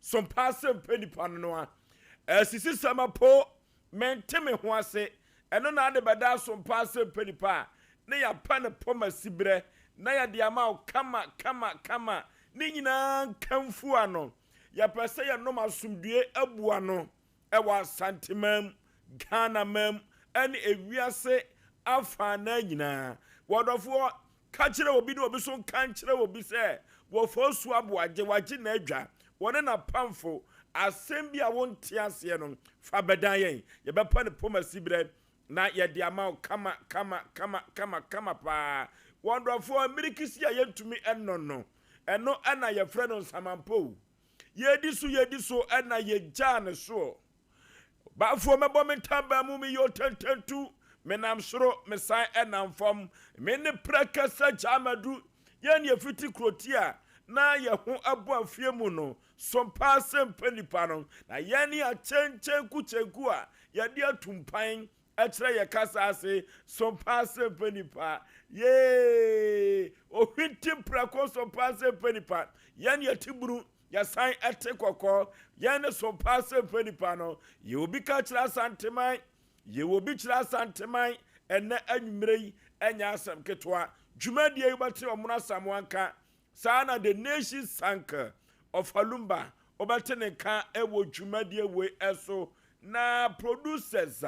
Sompa Asem Nipa no sisi samapo mente me ho ase eno na ade beda Sompa Asem Nipa na ya pa ne poma sibre na ya de ama kama ni nyina kamfu ano ya pese ya no masumdue abua no ewa santimam Ghana mam ene ewiase afa na nyina wodofo ka kire obi no obi so kan kire obi se wo Oforisuo Aboagye wagye na adwa wone na pamfo asem bia wonte ase no fa bedan yen ye bepa ne poma sibre na ye de ama kama pa wonderful mirikisi ya yentumi enno eno ana ye frɛ no samampo yedi so ana ye jane so ba fo mebo mentaba mu mi yo tententu menam soro mesan enam fam me ne prakasa jamadu ye ne fiti krotia na ye ho abo afie mu no Sompa Asem Nipa no na ye ne a chenku a ye de atumpan etre ye kasa ase Sompa Asem Nipa ye o hwintim prako Sompa Asem Nipa ye ne atiburu ya san ete kokko ye ne Sompa Asem Nipa no ye obi ka kira santeman ye obi kira santeman ene anwumrei enya asem ketwa dwumadie yubate omuna samwanka sana the nation sank of Halumba obateneka ewo dwumadie we eso na producers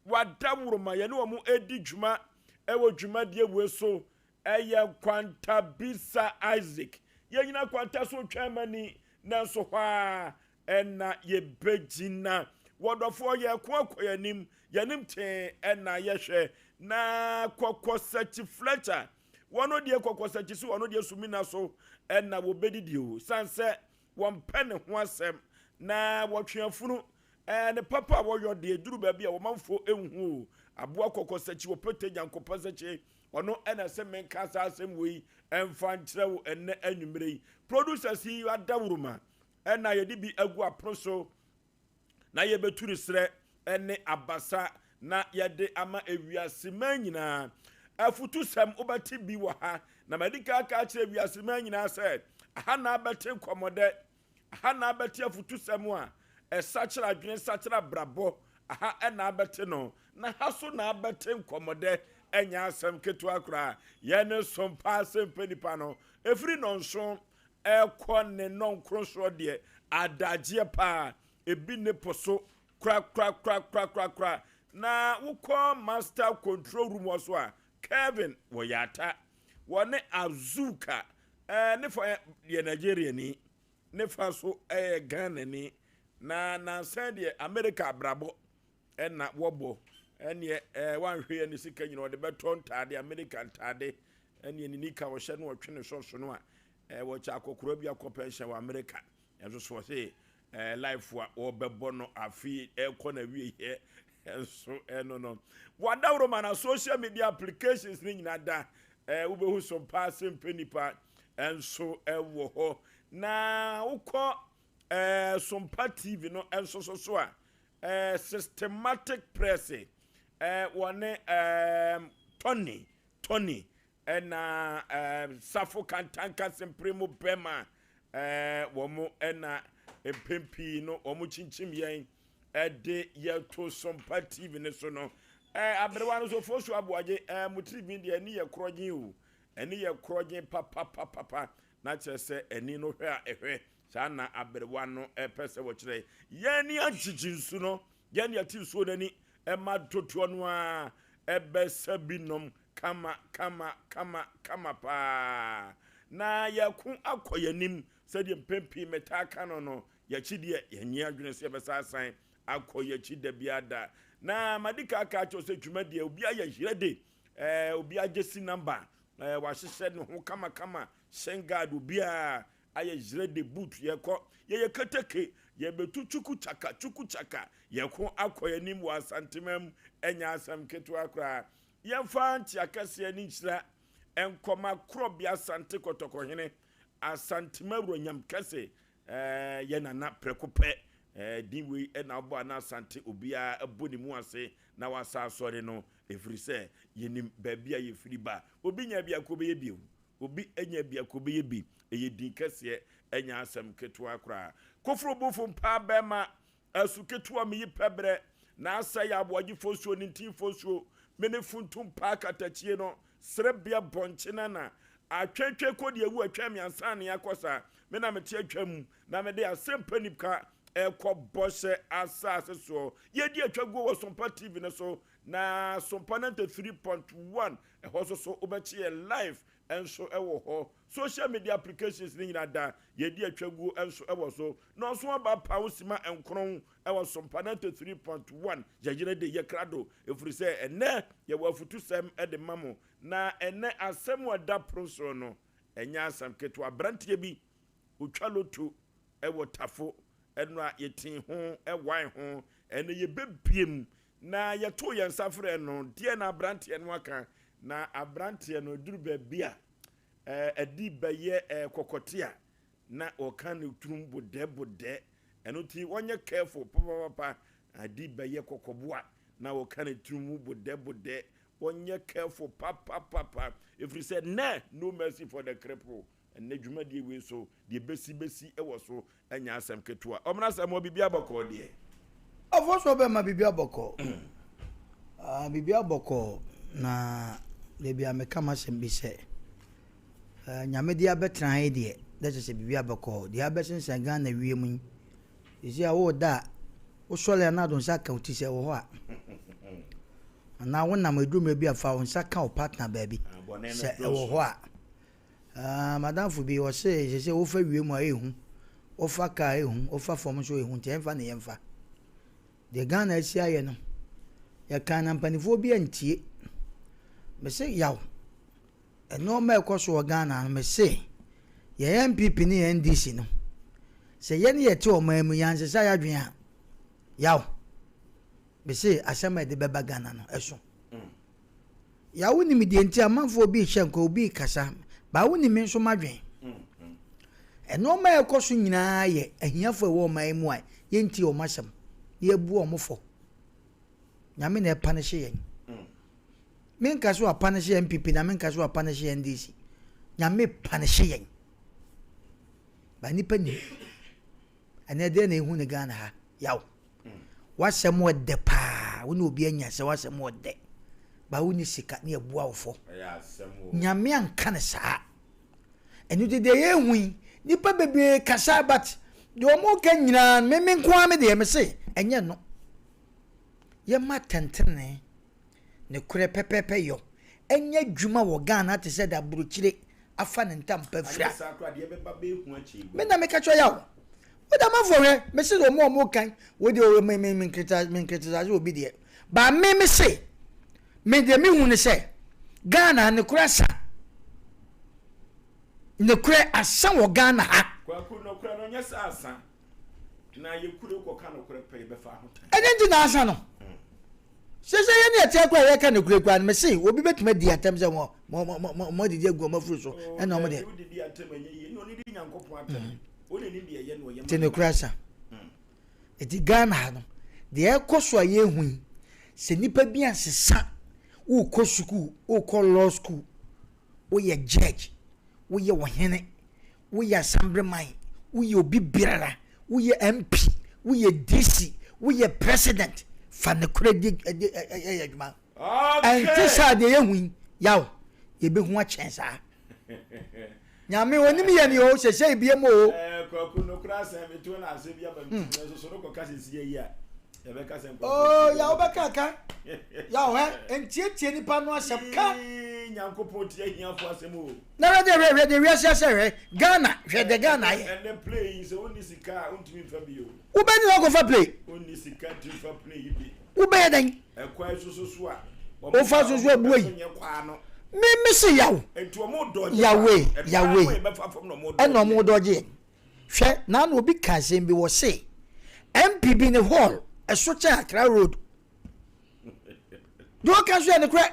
wadawuruma ye ne omu edi dwuma ewo dwumadie we so eye kwanta bisa Isaac ye nyina kwanta so twamani na so hwa ena ye begina wodofo ye kwakoyanim yanim te ena ye hwe na kokosachi Fletcher wono de kokosachi so wono de sumina so ena wo bedidio sanse won pene ho asem na wotweafunu ne papa wo yo de duru ba bia wo manfo enhu aboa kokosachi wo pete nyankopasachi ono ena se menka sa asem wei emfa nkyerɛw enne anwumrei producers yi adawuruma ena ye de bi agu aproso na ye beturu sre ene abasa na ye de ama ewiase manyina afutu sam obati bi wo ha na medika ka kire ewiase manyina se aha na abete komode aha na abete afutu sam a esachira adwene sachira brabo aha ena abete no na haso na abete komode enya asem ketu akra ye ne Sompa Asem Nipa no efri nonso ekɔ ne nonkro so de adagye pa ebi ne poso kra na wukɔ master control room waso a Kevin woyata wone Azuka ne fa ye Nigeria ni ne fa so Ghana ni na send ye America brabo na wobo ene wanhwe ne sika nyina wode beton tade American tade ene ni nika wo hye no wotwe so no a wo cha akokoro bi akopensha wa America enso so say life wa obebo no afi ekɔ na wie he enso no wadawro man social media applications ni nyina da ubehu Sompa Asem Nipa enso ewo ho na ukɔ Sompa TV no enso so a systematic press one Tony ena Safo Kantanka Sempremo Bema womo ena empempi no omu chinchim yen de ye to Sompa TV ne so no abrewa no so Oforisuo Aboagye mutri de ani ye krogyen o ani ye krogyen papa na kyerese ani no hwe a ehwe sa na abrewa no pese wo kire ye ni agigginsu no ye ni atinsuo nani ma totuo no a ebesabinom kama pa na yakun akoyanim sede mpempi metaka no yakidie yenye adwene se besasan akoyakida biada na madika aka cho se dwumadie obi ayehirede obi agesi number wa hyehye no ho kama shengad obi a ayehirede boot yeko ye keteke ye betu chuku chaka yeko akoyanim wa santimam enya asam ketu akra yemfa nti akase ni nkyira enkoma krobia sante kotokohene asantimawro nyam kase ye nana prekope dinwe na abo na asante obia aboni mu ase na wasa asore no efrise yenim babia ye firiba obi nya bia ko be bi obi enya bia ko be bi eye din kese enya asem ketewa kra kofro bofo mpa bema asu ketewa me yipebre na Osei Yaw Oforisuo nintin fosuo mene funtum pa katachie no srebia bonchena na atwetwe kodi ewu atwa miansa ne yakosa me na mete atwam na me de Asem Mpe Nipa ekobose asase so yedi atwago wo Sompa TV ne so na Sompa 93.1 eho so obechi live enso ewo ho social media applications ni nyina da yedi atwago enso ewo so no so aba pausima enkron ewo Sompa 93.1 jagire de yekrado efuri se ene ye wafutu sem ede mamo na ene asem wada pronso no enya asam keto abrantie bi otwaloto ewo tafo eno a yetin ho ewan ho ene ye bebiem na yeto yensafre no de na abrantie no aka na abrantie no duru babia edi beye kokotia na okan utrum bode eno ti wonye careful papa adi beye kokoboa na okan utrum bode wonye careful papa if you said no mercy for the cripple and nedwuma die we so die besi ewo so anya asem ketua omna sam obibia aboko de Oforisuo be ma bibia aboko bibia aboko na le bia meka ma sem bi se nyame dia betra ha de se bibia aboko dia besensen gan na wiem isi awo da wo sole na don saka uti se wo ho a na wona madrum bi afa won saka o partner baby se wo ho a madam fu bi wo se wo fa wiem a ehu wo fa ka ehu wo fa fom so ehu te enfa na yemfa de gan na esi aye no ya kan na mpanifo bi antie me se yaw eno ma ekoso Ghana no me se ye MPP ni NDC no se ye ne yete o mamu yanse sa ya dwen a yaw me se asema de beba Ghana no eso yaw ni mi de nti amanfo bi hyenko obi kasa ba woni mi nso madwen eno ma ekoso nyina ye ahiafo e wo mamu a ye nti o masem ye bu o mofo nyame na punish yen men kaso a punish MPP na men kaso a punish NDC nyame punish yen ba ni pani ane de na ehu ne Ghana ha yaw wasem wode pa woni obi anya se wasem wode ba woni sika ne ebu awofo nyame anka ne saa enu de ye hu nipa bebe kasa bat de omo ka nyina memen ko ame de me se enye no ye matentene ne kure pepepe yo enye dwuma wo Ghana te se da buruchire afa ne ntampa fira me na me ka cho yawo oda mafore me se do mo kan wo de o me criticize obi de ba me se me de me hu ne se Ghana ne kure sa ne kure asan wo Ghana ha kwa ku no kure no nyesa asan na ye kure ko kan no kure pe be fa ho ene na asan no sese ye ne ate kwa ye ka ne kure kwa me se obi betuma di atam se mo di egu mo furu so ene o mo de di atam ye no ni di nyankopon atam o ne ni di ye no ye te ne kure sa eti Ghana no de e koso ye hu se nipa bi asesa wo ko school wo ko law school wo ye judge wo ye wohene wo ye assemblyman wo ye obi birara wo ye MP wo ye DC wo ye president fa ne credit adwuma ante sa de ye hu yaw ye be hu a chensa nyame woni mi ye ni o sese bie mo o kwa ku no kra sa me to na ase bia ba mi so no ko ka sese ye ya e be ka sem oh ya obeka ka yaw he entie nipa no asem ka nyankopon tie hiafo asem o na ready we say Ghana de Ghana ye and the play is only sika untimi fa bio wo be ni go fa play only sika ti fa play bi wo be den e kwa so a o fa so abu yi me se yaw ento mo doje yawe be fa fom no mo doje eno mo doje hwe na na obi ka sem bi wo se MPB ne hall e so cha Accra road do ka so ne kra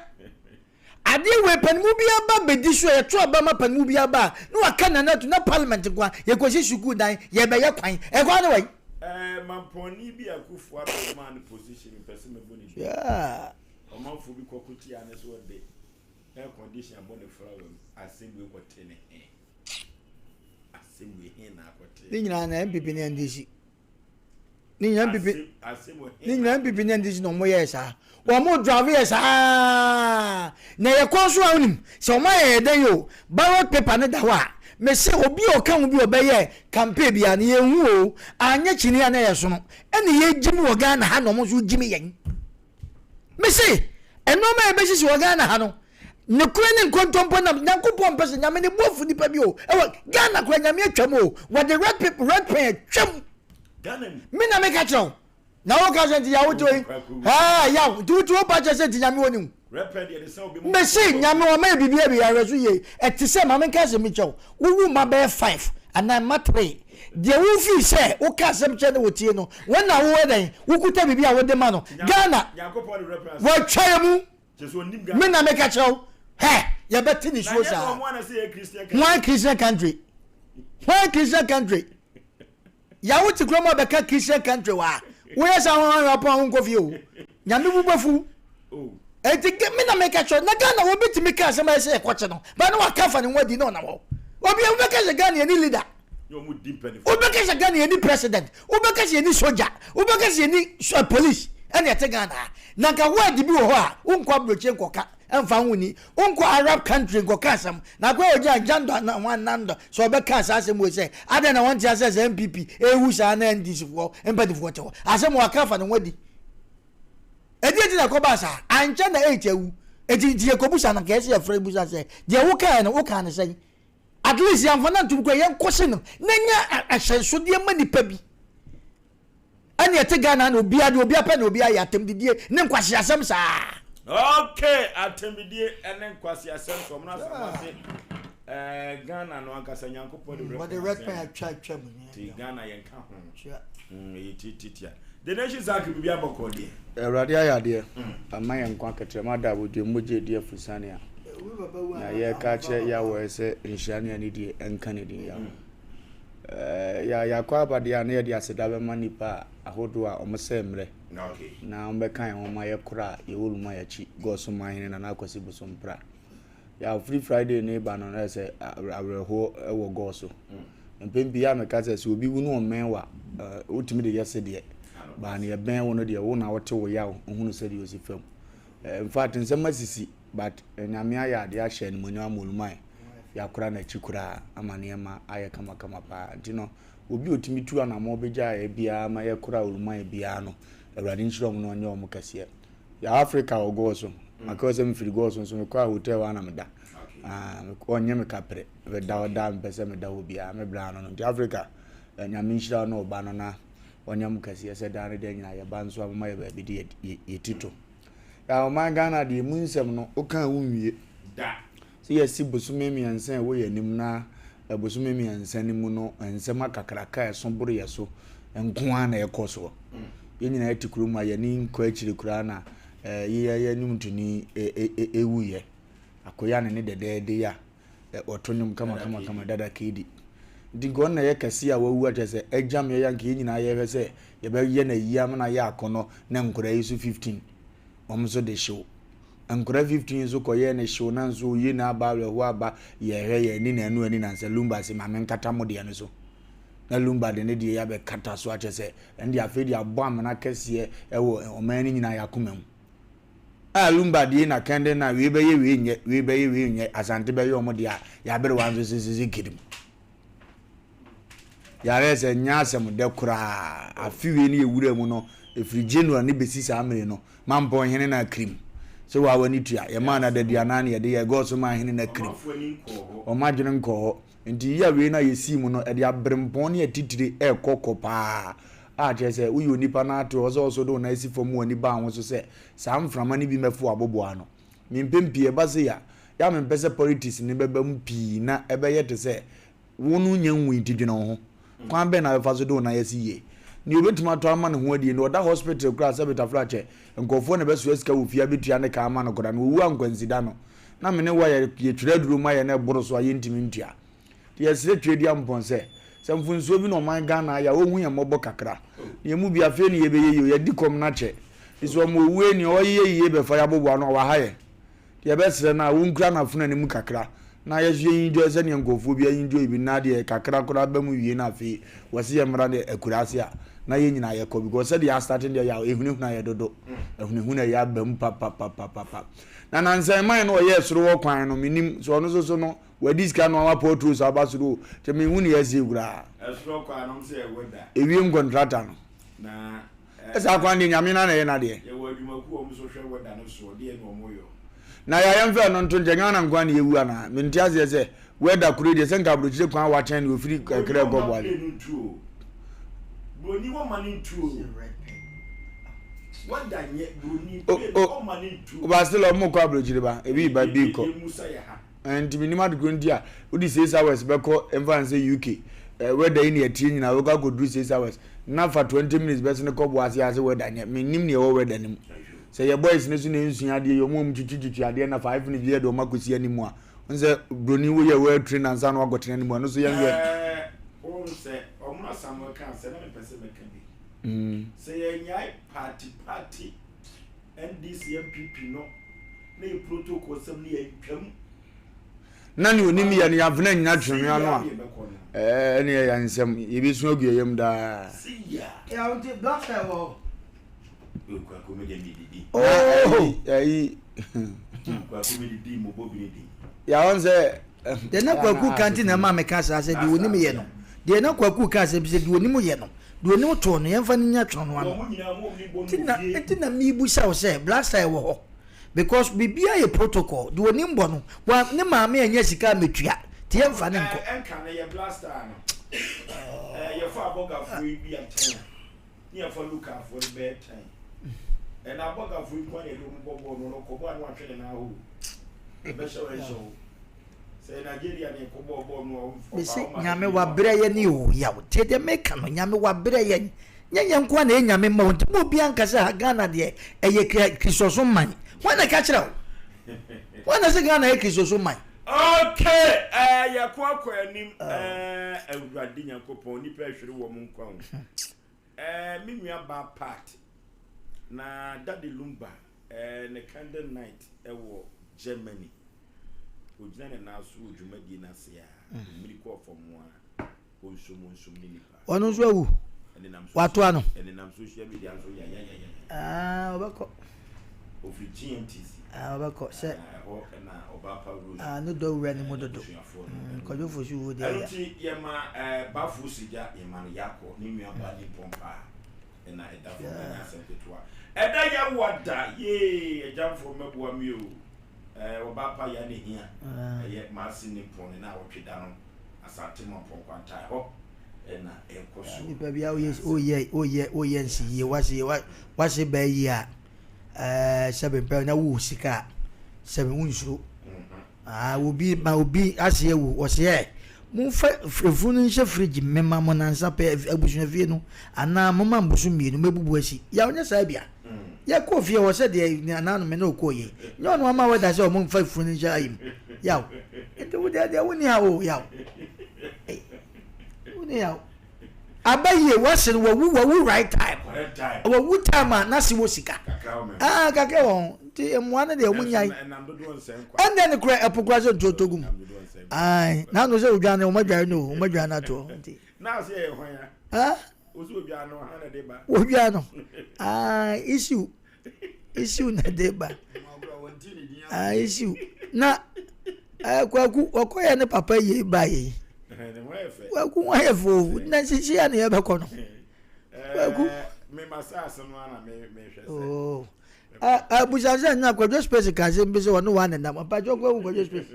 ade we panimu bia ba bediso ye to aba ma panimu bia ba no aka na na to na parliament kwa ye ko shuku dan ye be ye kwan e kwa ne wai mamponi bi akufu aba man position person me boni yeah o manfo bi kokuti ane so de air condition abon the flower assembly ko tene Ni nyina na MPP ne ndisi. Ni nyina MPP ne ndisi no mo yesa. Wo mo drive yesa. Na ye konso anim. Se o ma ye den yo. Ballot paper ne da wa. Me se obi o kan obi obeye campaign bia ne ye hu o. Anya chini ya na ye so no. Ene ye gimi wo Ghana ha no mo so gimi yen. Me se eno ma e be sisi wo Ghana ha no. Ne kure ne nkontompo na nyankopon pese nyame ne bofu nipa bi o ewa Ghana kure nyame atwam o what the red people red pen atwam Ghana me na me ka chew na wo ka senti ya wo to ya tu pa che senti nyame woni red pen de se obi me se nyame wo ma bibia bi ya reso ye eti se ma me ka se me chew wo ma be 5 and I ma 3 de wo fi se wo ka se me che ne wo tie no when na wo den wo kuta bibia wo de ma no Ghana nyankopon red pen wo twa mu me na me ka chew hey, you better ni so sa. One Christian country. One Christian country. Ya wuti kroma be ka Christian country wa. We sa ho rapon kofi o. Nyame bubafu. Oh. E ti me na make sure na Ghana wo bitimi ka se ma se ekwoche no. Ba na wa ka fa ne wadi na wo. Obi e be ka se Ghana ni leader. Yo mu dimpe ni. Obi ka se Ghana ni president. Obi ka se ni soldier. Obi ka se ni police. Ene ete Ghana. Na ka wadi bi wo ho a, unkwa broche nkoka. Emfa huni unko Arab country go kasam na kwa oja jando na wan nando so be kasa asem we say ade na want ya say MPP ewu sa na ndisi fo empathy fo chewo asem wa kafa na wadi edi na ko ba sa ancha na echewu edi die ko busa na kesi ya free busa say die wo kan na wo kan say at least yan fa na tum ko yen kwose no nanya ahyenso de ma nipa bi ani ete Ghana na obi ade obi apa na obi ayi atem didie ne nkwase asem sa. Okay, atembidie enen kwasi asem so mna so Ghana no ankasa nyankopon de but the red pen atwa mu ti Ghana yen ka ho titia the nation zak bibia bokode Awurade ayade ama yen kwa ketrema da wodi moje die fusane a na ye ka che ya wo ese nhyiane ani die enka ne din ya kwa abade na ye die aseda be manipa ahodo a omse mre okay na ombe kan ho ma ye kura ye woluma ya chi goso mahine na akwasi busompra ya free friday ne ba no na se awreho ewo goso mpembi ya meka se obi wu no menwa otimi de yese de ba na ye ben wo no de wo na wote wo ya ohunu se de osifam in fact nsema sisi but nyame aya de ahye ne monyo amolumai ya kura na chi kura amane ma aye kama pa ntino obi otimi tu ana ma obeja ya bia ma ye kura olumai bia no Awurade nchirom no onye omukase ya Africa ogoso because em free goso so me kwa hotel wa na meda onye me kapre we da mpese me da obia me bra no no Africa nyame nchira no oba no na onye omukase se da ne de nyina ye ba nso ama ye ba bi de yetito ya o man Ghana de mu nsem no o kan wunwie da se ye si bosume miansen wo ye nim na bosume miansen ni mu no nsem akakraka so buru ye so nko ana ye koso yenyina etikuru ma ye ni nko akiri kura na ye nimtuni ewuye akoya ne dedede ya otonyum kama dada kidi digo na ye kase a wawu atese ejam ye yanke yenyina ye hwese ye be ye na yiyam na ye akono na nkura yesu 15 omso de show nkura 15 so koye na show na nso ye na aba ho aba ye hwe ye ni na anu ani na nse lumba se ma menkata mo de no so na lumba de ne die ya be kata so atese ndi afedi abo amana kase ewo omani nyina yakomam lumba de na kende na we be ye nye asante be ye omode a ya bere wanzo sisi kidim ya rese nyasem de kura afiwe ni ewura mu no efiri January ni besisa amere no mampo hene na krim so wa wani tua ye ma na de diana na ye de ye go so ma hene na krim o ma dwene nko nti ya we na yesi mu no e de abrempon ne atitire ekoko pa a chese uyi onipa na ato ozo do na esi fom wani ba ho so se sam frama ni bi mefo abobo ano mimpempie base ya mempese politics ni beba mpi na ebe yete se wonu nyanwu intidwene ho kwan be na fa so do na yesi ye ni obetima to ama ne ho adie no da hospital kra sabita frache nkofo ne beso esika ofia betua ne ka ama no koda no wu ankwansida no na mene wa ye twere duru ma ye na boro so aye ntimi ntua ye se twedi amponse semfunso bi no man Ghana ya ohun ye mobo kakra ye mu bia fe ni ye be ye dikom na che iso mo we ni o ye be fa ya bobo no wa ha ye be sere na wo nkura na funa ni mu kakra na yesu enjoy se ne nkofo bi enjoy bi na de kakra kra ba mu wie na afi wose ye mra de akurase a na ye nyina ye ko because said ya starting there ya ehunu na ye dodo ehunu na ya ba mu papa na nansan man no ye soro wo kwan no minim so no so no wadi ska no wa potro so abasoro te me hu ne ye se gura esoro kwan no se weda ewiem contractor no na esa kwan de nyame na ye na de ye wo adwumaku o mu so hwe weda no so de no mo yo na ya yemfa no nto njenga na nkwan ye wu ana mentiase se weda kure de senka brochire kwan wa chen no ofiri kre gobwale broni wo mani ntuo wanda nye broni wo mani ntuo ba still mo kwa brochire ba ebi ba bi ko and minimum de grondi a odi 6 hours be ko enfa say UK weda in ye tie nyina we go do 6 hours na for 20 minutes be se ko bo ase weda nye minim ne wo weda nim say your boys ne so ne nsu ade yo mom chichichichi ade na 5 minutes ye do makosi animu a nse broni wo ye we train and san wo go train animu no so yan o se o mu asamu kan se na me pese me kan bi say ye nyai party NDC MPP no na protocol sem ne ye twam na ni onimi ya ni avna nyina tweme ano a ne ya nsem ye bi so agu yem da ya unti black sky wo kwa comedy didi ai kwa comedy di mo bobi di ya on say de na kwaku kanti na ma me ka sa se di woni me ye no de na kwaku ka se bi se di woni mo ye no di woni mo to no ye mfa ni nya tro no ano tina mi bu sa o se black sky wo ho because bibia ye protocol di woni mbo no wa ne ma me anya sika metua ti ye mfa ne nko enka na ye blaster no ye fa boga fu bi aten ni ye fa look for the bed time and aboga fu kwa ne do mbobo no ko bo anu atwe na ho e be show say Nigeria ne ko bo no bisi nyame wa brɛ ye ni o ya o te de meka no nyame wa brɛ ye nyanya nko na nyame ma wonti mo bia nkasa Ghana de eye krisoso man wana ka kyerɛ wana se Ghana eye krisoso man okay ya ko anim awurade nyankopɔn ni pa hwere wo mo nkwa me nua ba part na Daddy Lumba ne candle night wo Germany ojina ne naso ojumadi na se a miriko ofomwa onsum ni nipa ono so awu wato ano enenam social media so ya obako ofri GMTC obako se ho na obapa rose no do wura ni mododo kojo fosu wo de ya enti yema bafu sija yema yako ni nua ba ni pompa na edafo na Asem Mpe Nipa eda ya wada ye ejamfo meboa mi o obapa ya ne hia ye masi ni pon na wotweda no asante mo pon kwanta ho na enkoso nipa bia oye nsi ye wase ba yi a sebe mpe na wo sika sebe wunsu obi ase ewu ose mu frefunu nse fridge mema mo na nsa pe abusu fie no ana mama mbusu mienu mebubu asi ya onya sa bia ya ko fie wo se de na no me na okoye nyo no ama weda se o mo fa frefunu nse ayim yaw ente wo de woni ha wo yaw woni yaw abaye wase wo right time wo time na si wo sika kaka won ti emwa na de omunyai and then kra epokwaso totogum ai na no se odwane o madwane no o madwane na to na se e hwan ya osu odwane no ha na de ba odwane issue na de ba issue na kwaku okoye ne papa ye ba ye kwaku wa ye fo na sisi ya ne ye be kono kwaku me masasa no ana me hwese oh buzaza na kwajo space ka se mbi se wono wa na pa jo kwajo space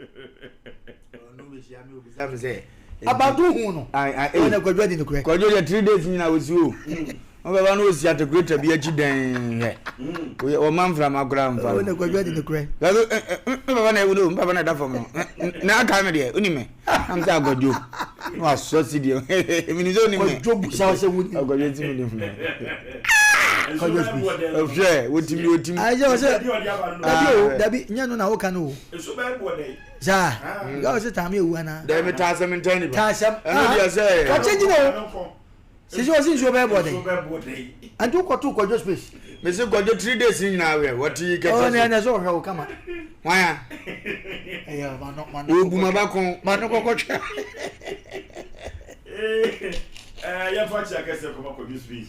abadu hu no na kwajo di nukure kwajo ya 3 days nyina wosi o o baba no osi atekreta bi achi den he o man from agura mfa na kwajo di nukure baba na ewulo baba na da fam no na aka me de oni me am sa agojo no asosi de emi ni zo ni me kwajo busa se wuni agojo ti mi ni fun ofye wotimi aje o se dabi nyano na woka no eso ba bo dey ja ga o se tami ewu ana da me ta Asem Mpe Nipa tasam eno dia se ka change no sisi o sin so ba bo dey so ba bo dey antu ko tu kwajo space me se gojo 3 days nyina we woti oh na so hwe o kama waya Yeah, man. Obuma bakon. Man, no cockroach. Ya fachi akese ko mako this speech.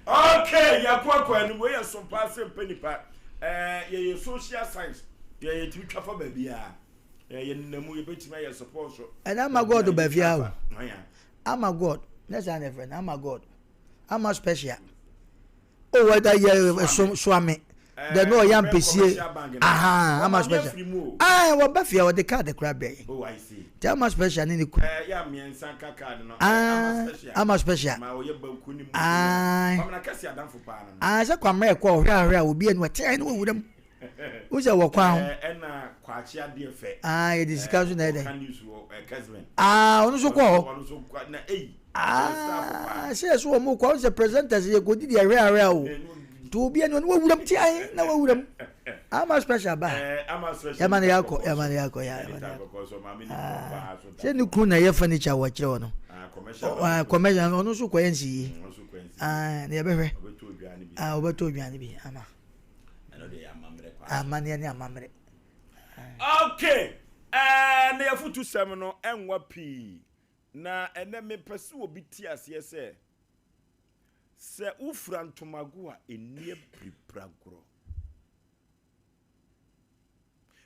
Okay, ya kwa ni we ya Sompa Asem Mpe Nipa. Ye social science. Ye twa for baby a. Ye nnamu ye betima ye support so. And I'm a God to be here. I'm a God. That's an friend. I'm a God. I'm a special. Oh, what I swami. The no young PC. Aha, I'm a special. I want Buffy or the card the crab. Oh, I see. Tell my special in the Yeah, me and Sanka card. I'm a special. I'm a cassia down for Panama. As a comrade call here will be in what 10 with them. Who's a walk on? And Quachia dear fair. I discussion that. Can use Casman. Also call. Ah, says one more calls the presenters. You could be a rare. To be anyone would have tied. No, would have. I'm a special bag. I'm a special Yamaniako. Send you kuna your furniture watch on. Commercial on also coincy. Never. Over to Yanni. Okay. And they are to seminal and wapi. Na ene me pese obi ti ase se ufran tomagua enie pripragro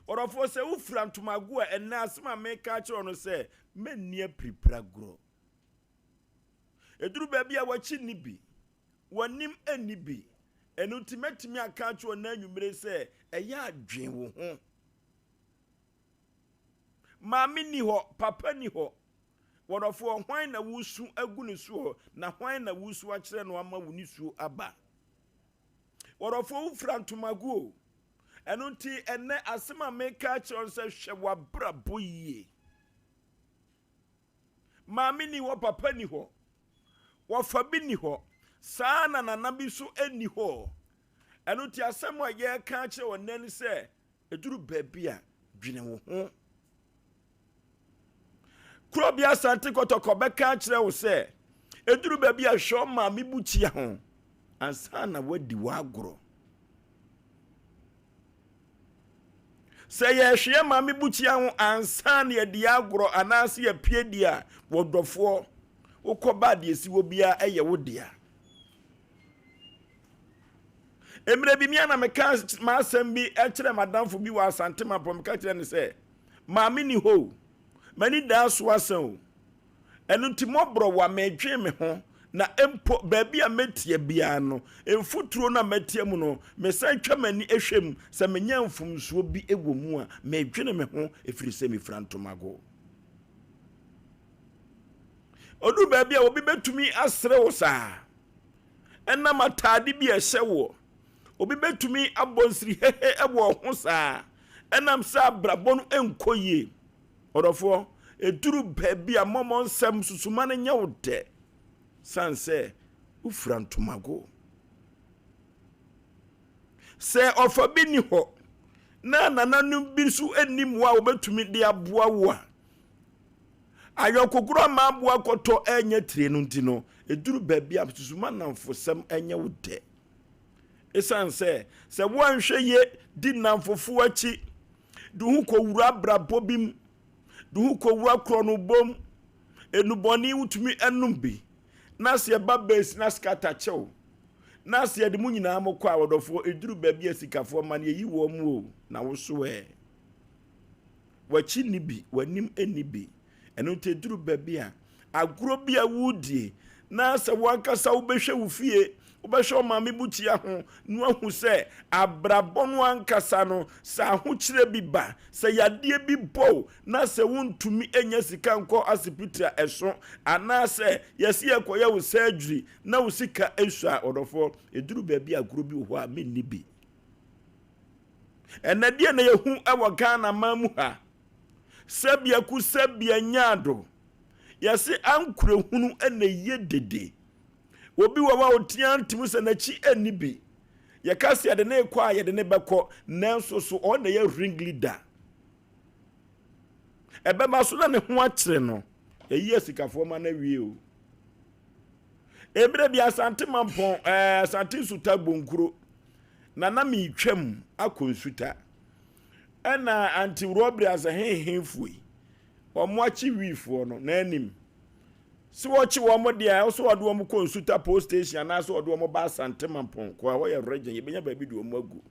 orofo se ufran tomagua ena asema me ka kiro no se mennie pripragro eduru ba bia wachi ni bi wanim ani bi enu timetimi aka kiro na anwumere se eya adwen wo ho mami ni ho papa ni ho Wonderful, why na wusu agunisuo na why na wusu akire no ama wunisuo aba. Wonderful frantumaguo. Enunti ene asema meka akire se hwe brabo yie. Mami ni ho papa ni ho. Wafabi ni ho. Sana na nabisu eni ho. Enunti asema ye ka akire wonani se eduru babia dwene wo ho. Krobia sante kotoko beka kire wo se eduru baby a hwo ma me buchia ho ansa na wadi wagoro se ye hwe ma me buchia ho ansa na ye di agoro anase ye pie dia wodofo ukoba de esi wo bia eye wo dia emre bi mia na meka ma asem bi e kire madamfo bi wa asante ma pom ka kire ne se ma me ni ho mani da so asan enu ti mobro wa medwe me ho na empo baby a metie bia no emfuturo na metie mu no me san twa mani ehwem se menya mfumsuo bi ewo mu a medwe me ho efiri se me frantomago odu baby a obi betumi asre wo saa enna matade bi ehye wo obi betumi abonsiri hehe ewo ho saa enam sa brabon enkoye Orofo eduru baby a momon sam susuma ne nyawde sanse ufrantomago se ofabi ni ho na nananum bi su anim wa obetumi de aboa wo a ayokokoro ma aboa koto enye tire no ntino eduru baby a susuma namfo sam nyawde esanse se wo anhwe ye di namfofo achi du ko wura brabo bim du ko wura krono bom enuboni utumi enum bi na se ba base na skata chew na se de munyina amokọ awodofo eduru baby asikafo man ye yiwo mu o na wo so wachi ni bi wanim eni bi eno te eduru baby a agro bi a wudie na se wankasa wo behwe wo fie ubasho mami buchia ho no ahu se abrabonu ankasa no sa ho kire bi ba se yade bi bo na se wontumi enya sika nko asipitra eso ana se yesi ekoya wo surgery na wo sika esua odofo eduru baby agro bi ho a menni bi enade na yehu awo Ghana mamu ha sabia ku sabia nyado yesi ankure hunu ene yedede obi wa otiantimu se na chi anibi ye kasi ade na ekwa ye de ne beko nanso so o na ye ring leader ebe maso na ne ho akire no ye yesikafo ma na wie o ebre bia asante mampon asante suta bonkuro na na me twam akonsuta ena anti robbery as a henfui omoachi wifo no na anim si wochi wo mo dia so wode wo mo konsuta post station na so wode wo mo ba santema pon ko wo ye region ye benya ba bi de wo mo agu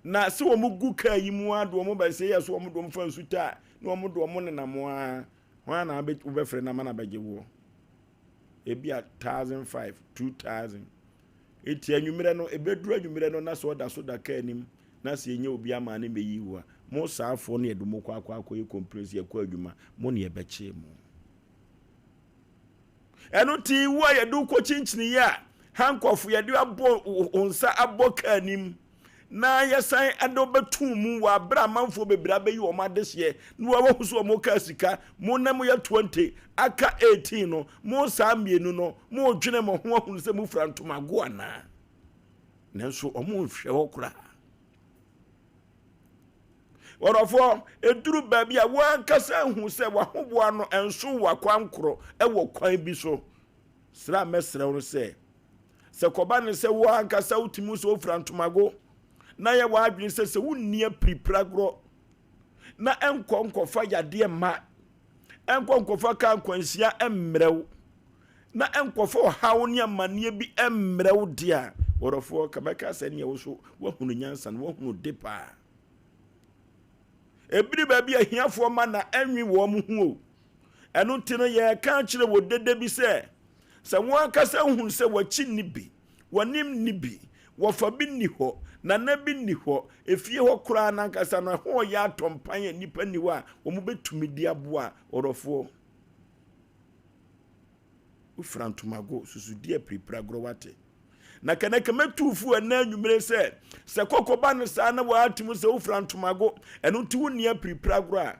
na si wo mo gu ka yi mu ado wo mo ba se yeso wo mo do mo fansuta na wo mo do mo nenamo a ho na be wo be frɛ na mana bagye wo ebi 1,500 2,000 eti anwumere no ebeduru anwumere no na so da so da ka anim na se enye obi ama ne meyi wo a mo saafo ne edu mo kwa ye compress ye kwa adwuma mo ne ebeche mo eno ti wo ye du ko chinchini ya hankofu ye du abo onsa abo ka anim na yesan ado betum mu wa bra manfo bebra be yi o ma dehye no wa huso mo ka sika mo nam ya 20 aka 18 no mo sa mienu no mo dwene mo ho ahunu se mo fra ntomago ana nanso o mo hwe ho kura orofo eduru baabi a wan kasa hu se wa hoboa no enso wa kwankro e wo kwan bi so sra mesre wo se koba ne se wan kasa utimu so fra ntomago na ye wa adwin se wunnia pripragro na enkonkofa yade ma enkonkofa kan kwansia emrew na enkofa hawo ne amane bi emrew dia orofo kabaka se ne wo so wa hunu nyansa na wa hunu depa ebiri ba bi ahiafo ma na enwi wo mu hu eno tino ye kan kire wo dede bi se won kasa hunu se wachi ni bi wonim ni bi wo fa bi ni ho na na bi ni ho efie ho kura na kasa na ho ya atompan nipa ni wa wo mu betumi di aboa orofo ufrantumago susu die pripragro wate na kanaka metufu na anwumere se kokoba no sa na wa atimu se ufrantumago eno ti wonia pripragro a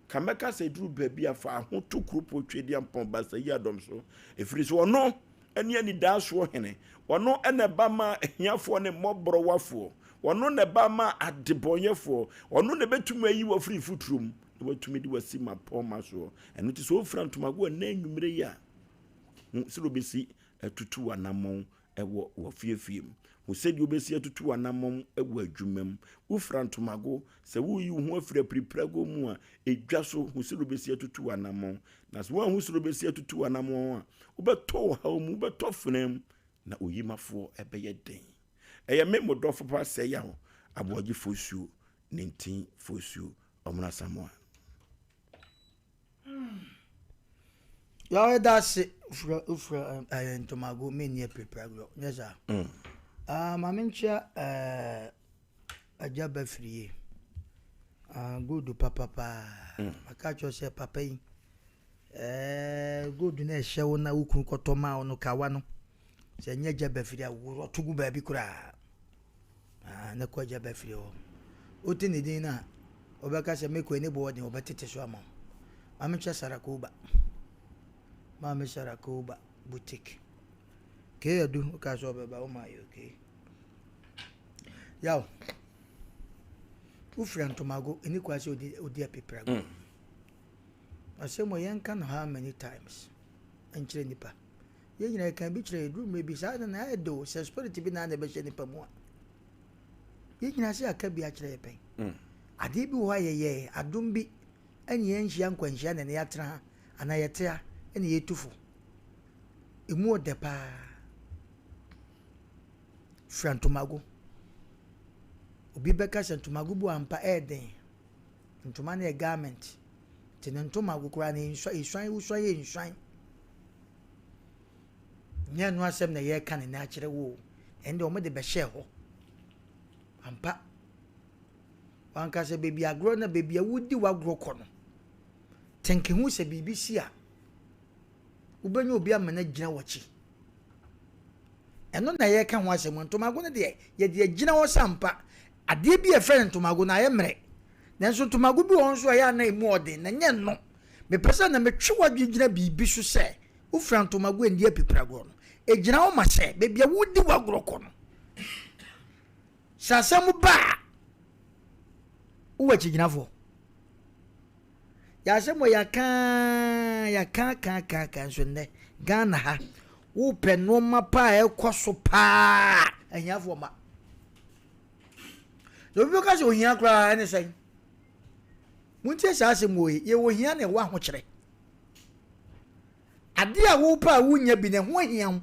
kameka se duru baabi afa ho to krupo twedi ampon basa yi adom so efiri so ono eni ani daso hene ono ene ba ma hiafo ne mobro wafo ono ne ba ma adebonyefo ono ne betuma yi wa free futrum ne betumi di wasi ma poma so eno ti so frantumago na anwumere ya siro besi atutu anamon ewo wo fiefiem wo sedi obesi atutu anamon ewo adwumam wo frantumago se wo yi ho afira priprago mu a edwa so wo siro besi atutu anamon na so wo ho siro besi atutu anamon a wo beto ha mu beto fenam na oyimafo ebeye den eye memodofo pa se ya ho Aboagye fosuo 19 fosuo omna samoa Yaw that's ufra ntomago me near prepare yes sir mamincha ajaba free good papa makacho se papa yi good na ehye na ukun kotoma ono kawa no se nya jaba free awo tugu ba bi kura na ko jaba free o tini din na obeka se meko eni bo de obetete so ama mamincha sarakuba Mama Sharakoba boutique. Que do ka so beba o mai okay. Yaw. Ufran tomago eni kwase odi apeprago. Asem mo yan kan how many times. Enchire nipa. Ye nyina kan bi kire room maybe sa na edo se spirit bi na na be hye nipa mu a. Ye nyina se aka bi a kire pen. Ade bi wo ayeye adom bi anye enhia nkwanhia na ne yatra ana yetea ene yetufu emu odepa frantomago obi beka santomago bu ampa eden ntoma na garment tinentomago kura na inswan uswan ye inswan nya no asem na ye ka ne na akire wo ende o me de be hye ho ampa wanka se bebi agro na bebi awudi wagro kono tenke hu se BBC a ubenye obi amana gina wachi eno na ye ka ho asem ntomago ne de ye de gina wo sampa ade bi e fe ntomago na ye mere nanso ntomago bi won so ya na emu ode na nye no me pesa na metwe wadwe gina bibi so se wo fra ntomago ndi apiprago no e gina wo ma se bebi awudi wagro no sasam ba uwachi gina fo ya semo ya kan so ne Ghana ha wo pe no ma pa e koso pa anyafo ma so bi ka se ohia kra ene sai muntie sa asem wo ye ohia na wa ho kyere ade a wo pa wunya bi ne ho ahia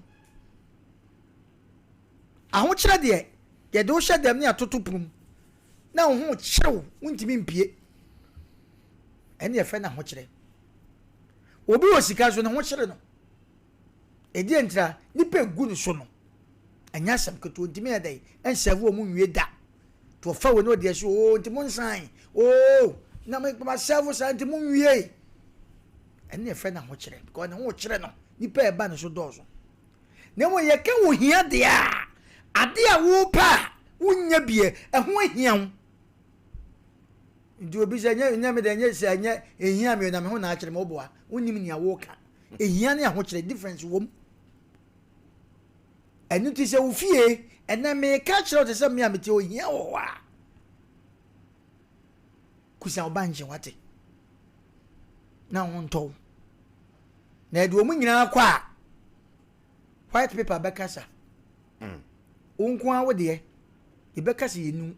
aho kyere de ye do hye dem ne atoto pum na wo ho kyerew wuntimi mpie ene ye fe na ho kyere obi wo sika so ne ho kyere no edi entra nipa gu no so no anya sam keto ntimi ya dai en serve mu nwie da to fa we no de so o ntimo nsan o na me serve sa ntimo nwie ene ye fe na ho kyere because ne ho kyere no nipa e ba no so dozo ne mo ye kan wo hia de a ade a wo pa wunya bie e ho ahia ndi obi se nya me de nya se nya ehia me na me ho na akyere mo boa unim nia wo ka ehia ne ho kyere difference wom enu ti se wo fie ena me ka kyere te se me amete ohia wo wa kusa obanje wate na wonto na edu mu nyina kwa white paper bekasa unkwa wo de e bekasa yenu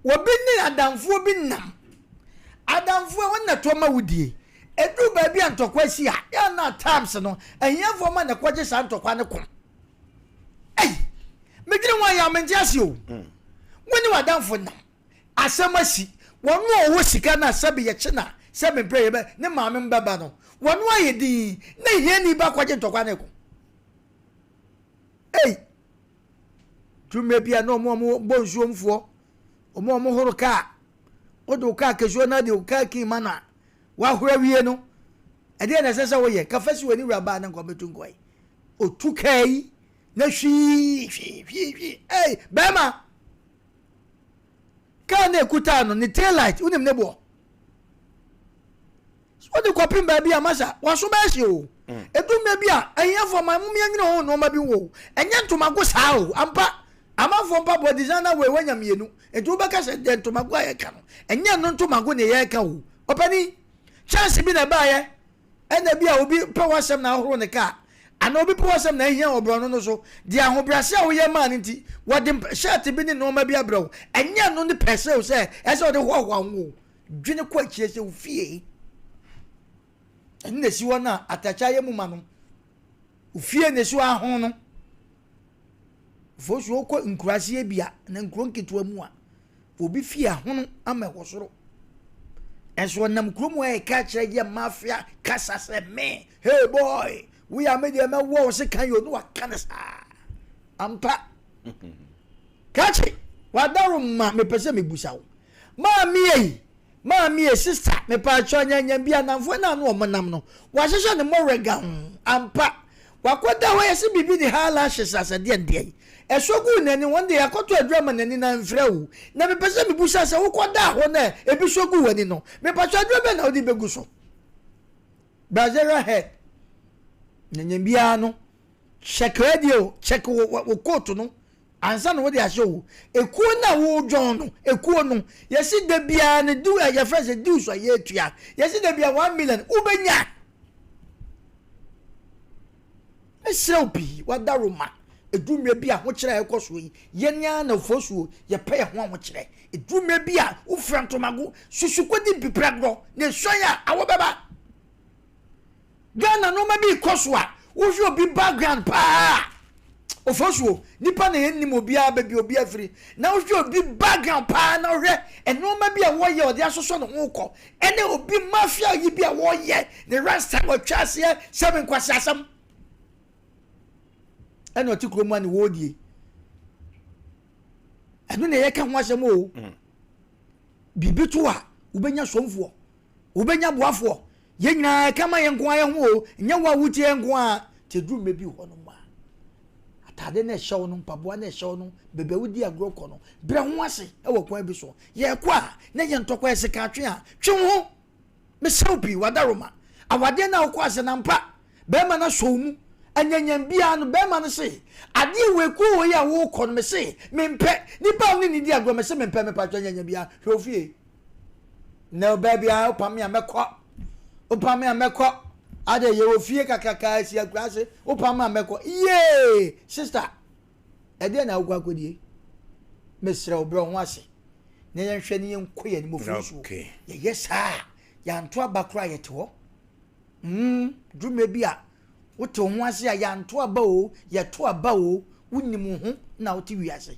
obi ni adamfo bi nam adamfo wonna to ma wudie edu ba bi antokwa si a ya na times no ehiafo ma na kwaje sa antokwa ne kom megire wa ya menti ase o woni wadamfo nam asemasi wonu owo sika na sabe ye chena sabe prayer be ne maame mbaba no wonu ayedi na hiani ba kwaje ntokwa ne kom tume bia no mo bonsuo mfo omo horo ka odo ka kesuo na de ka ki mana wa hora wie no ade na sesa wo ye ka fasi wani raba na nko betu nko ai otu kai na hwi bema ka na ekuta no ni tail light unim ne bo so de kopim ba bia masa wa so ba hye o edume bia ehia ma mumia nwene ho no ma bi wo enya ntoma go saa o ampa amafo mpa bo designer we wanya mienu etu beka se de ntoma go ayeka no enya no ntoma go ne yeka wo opani chance bi na ba ye ena bia obi pe wasem na horo ne ka ana obi pe wasem na ehia obro no so dia ahobrase a wo ye man nti wode shirt bi ne no ma bia bro enya no ne pese o se ese o de ho wo dwene kwa chie se wo fie enne si wona atacha ye mu ma no wo fie ne so ahon no fosu okọ nkurase bia na nkuro nketo mu a obi fie ahono ama hosoro enso nam kuro mu e ka kire ye mafia kasa se me hey boy we are media me wo se kan yo no akanasa ampa kachi wadaru ma me pese me busawo ma mi sister me pa cho nya bia namfo na no omonam no wa hyehyɛ ne morega ampa wakoda ho yesi bibi de halashes asade ndie esogu nani wonde yakoto adwama nani na mfrewu na me pese me busa se wokoda ho na ebi sogu wani no me pa cho adwama na odi begu so bazera head nanya bia no check radio check wo coat no ansa no wode ahye ekuo na wo dwon no ekuo no yesi de bia ne du ya fresh du so ye tua yesi de bia 1 million ubenya eselpi wadaruma edumre bia ho kire ekoso yi yenya na fosuo ye pay ho kire edumre bia wo frantomago susukodi bipragro ne soya awobeba Ghana no ma bi koso a wo hwe obi background pa ofosuo nipa na yennim obi ababi obi afiri na wo hwe obi background pa na hwe eno ma bi a wo ye ode asoso no ho kɔ ene obi mafia yi bi a wo ye the rest time atwase 7 kwasi asam eno tikuro mu ani wo die eno na ye ka ho asem o bibitu a ubenya somfo ubenya boafo ye nyina kama ye nko aye ho o nya wa wuti ye nko a tedru mebi ho no ma atade na hyew no mpaboa na hyew no bebe wudi agro kɔ no bra ho ase e wo kwan bi so ye kɔ a na ye ntɔkɔ ese ka twe a twe ho me selfie wadaroma awade na wo kɔ ase na mpa be ma na so mu anyanyam bia no be ma no se ade we ku wo ya wo kɔ no me se me mpɛ nipa oni ni di agro me se me mpɛ me pa twe anyanyam bia hwe ofie na baby a opam ya mekɔ ade ye ofie kakaka si akrase opam mekɔ ye sister ede na agwa kodie mesra obro ho ase na yen hwe ne yen koye ni mofiriso ye yesa ya nto abakra yete ho dume bia wote ho ase ya nto aba o ye to aba o wunnim ho na wote wiase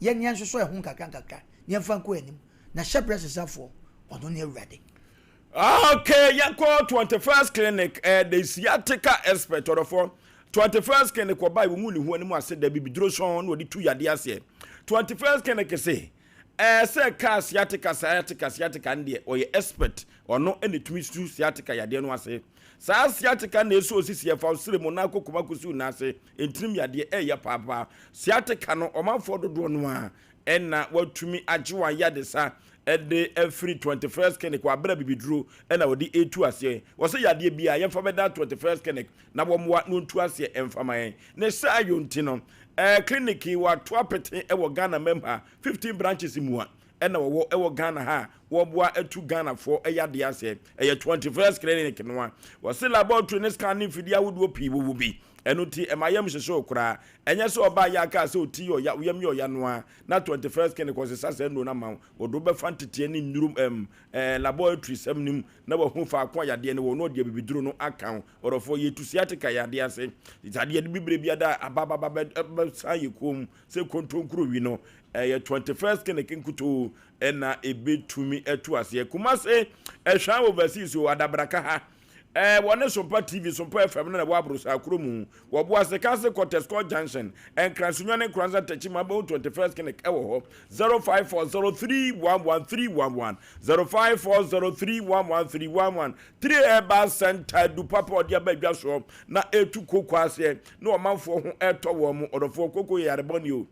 yen yen so ehun kakra yen fa ko anim na shepherd sesafo odo ne awurade. Okay, yako 21st clinic the sciatica expert or for 21st clinic ko bai mu ni hu ani mu ase da bibidro son no di tu yade ase 21st clinic say say ka sciatica ndie o ye expert ono ene tumi stu sciatica yade no ase sa sciatica na eso osisi e fa osire mu na kokoma kusu na ase entrim yade ya papa sciatica no omanfo dodo no a enna watumi agyewa yade sa the every 21st clinic wa bra bibidro na wodi etu ase wo se yade bia ye fa beda 21st clinic na wo moa no ntu ase emfama yen ne sa ayonti no clinic wa to apete e wo Ghana member 15 branches mu a na wo e wo Ghana ha wo boa etu Ghana for e yade ase e 21st clinic no a wo se laboratory ne scanning fidia wodo pi wo bi enu ti emayem hyehyɛ okura enye so oba ya ka se oti yo ya yem yo ya no a na 21st clinic ko se sase no na ma odo be fantete ni nnurum laboratory sam nim na wo hu fa akwa yade ne wo no de bibiduro no akan orofo yetu sciatica yade ase itade de bibre bia da ababa san yekom se kontronkuro wi no 21st clinic nkuto na ebetumi etu ase kuma se ehwan overseas o adabraka ha one Sompa TV Sompa FM na wa abrosa akromu wo bo asekase Kotesco Junction en Kransunwane Kranza Techima about 21st clinic ewo ho 0540311311 0540311311 3 eba center du papa odia badwa so na etu koko ase na o manfo ho eto wo mu odofo koko yareboni o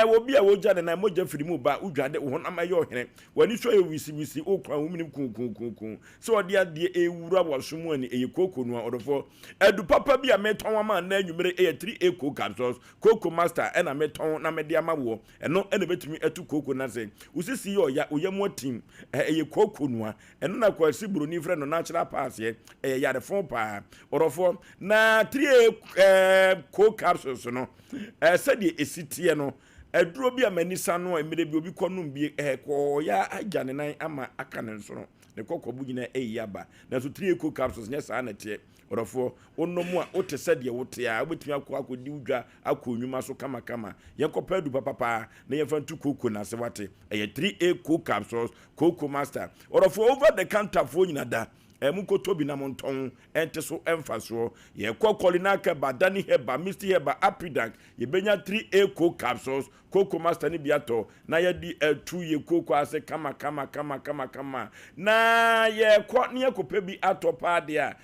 wo bia wo gya na moja firimu ba udwade wo na maye ohene wani so ewisi o kwa wuminim kunkun so odia de ewura wo so eye koko no odofo edu papa bia meton wa ma na anwumere eye 3 eco capsules koko master ena meton na mede amawo eno ena betumi etu koko na se usisi yo ya oyemu team eye koko no eno na kwasi broni frɛ no natural pass ye eye yare fon pa odofo na 3 eco capsules no sɛde esitie no eduro bia manisa no emere bi obi konum bi ko ya agane nan ama aka ne nso no ne kokko bu nyina eyaba na so 3 eco capsules nya saa na te orofo onnomu a wote sɛde wote a obetumi akodi udwa akonnwuma so kama yenkopa du papa na yenfa ntu koko na se wate 3 eco capsules koko master orofo over the counter fo nyina da mukoto bi na monton ente so emfaso ye kokolina ka badani heba misti heba apidank ye benya 3 eco capsules koko master ni biato na ye di 2 ye koko ase kama na ye ko ne kopa bi atopa de a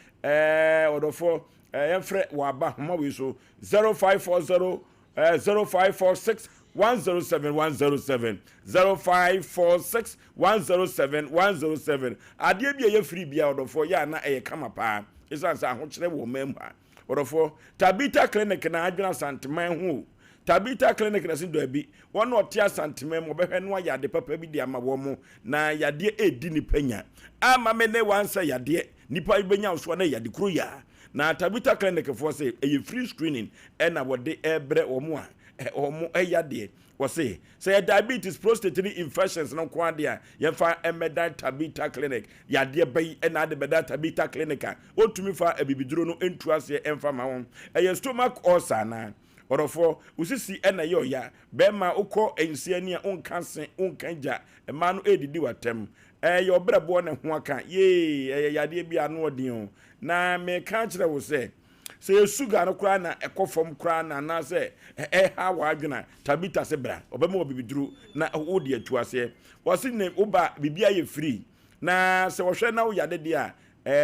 odofo yemfre waba homa we so 0540 0546 107 0546 107 adie bia ye free bia odofo ya na eye kama pa isansa ahokyere wo memba odofo Tabita clinic na adwena santeman ho Tabita clinic na sin do abi won otia santeman mo behwe no yade papa bi dia ma wo mo na yade edi ni panya ama me ne wansa yade nipa ibenya so na yade kro ya na Tabita clinic for say eye free screening e na wode ebre omo a omo eyade wose say diabetes prostate infections no kwa dia ye fa emeda Tabita clinic yade bai na de beda Tabita clinic otumi fa abibiduro no entu ase emfa ma won stomach ulcer na orofo usisi na yo ya bema ukọ ensiani a onkanse onkanja ema no edidi watem ye obrebo ne ho aka ye yade bia no odin na me kan kire wo se sugar no kra na ekofom kra na se ha wa adwena Tabita se bra obema obibiduru na odi atu ase wose ne oba bibia ye free na se wo hwe na wo yade dia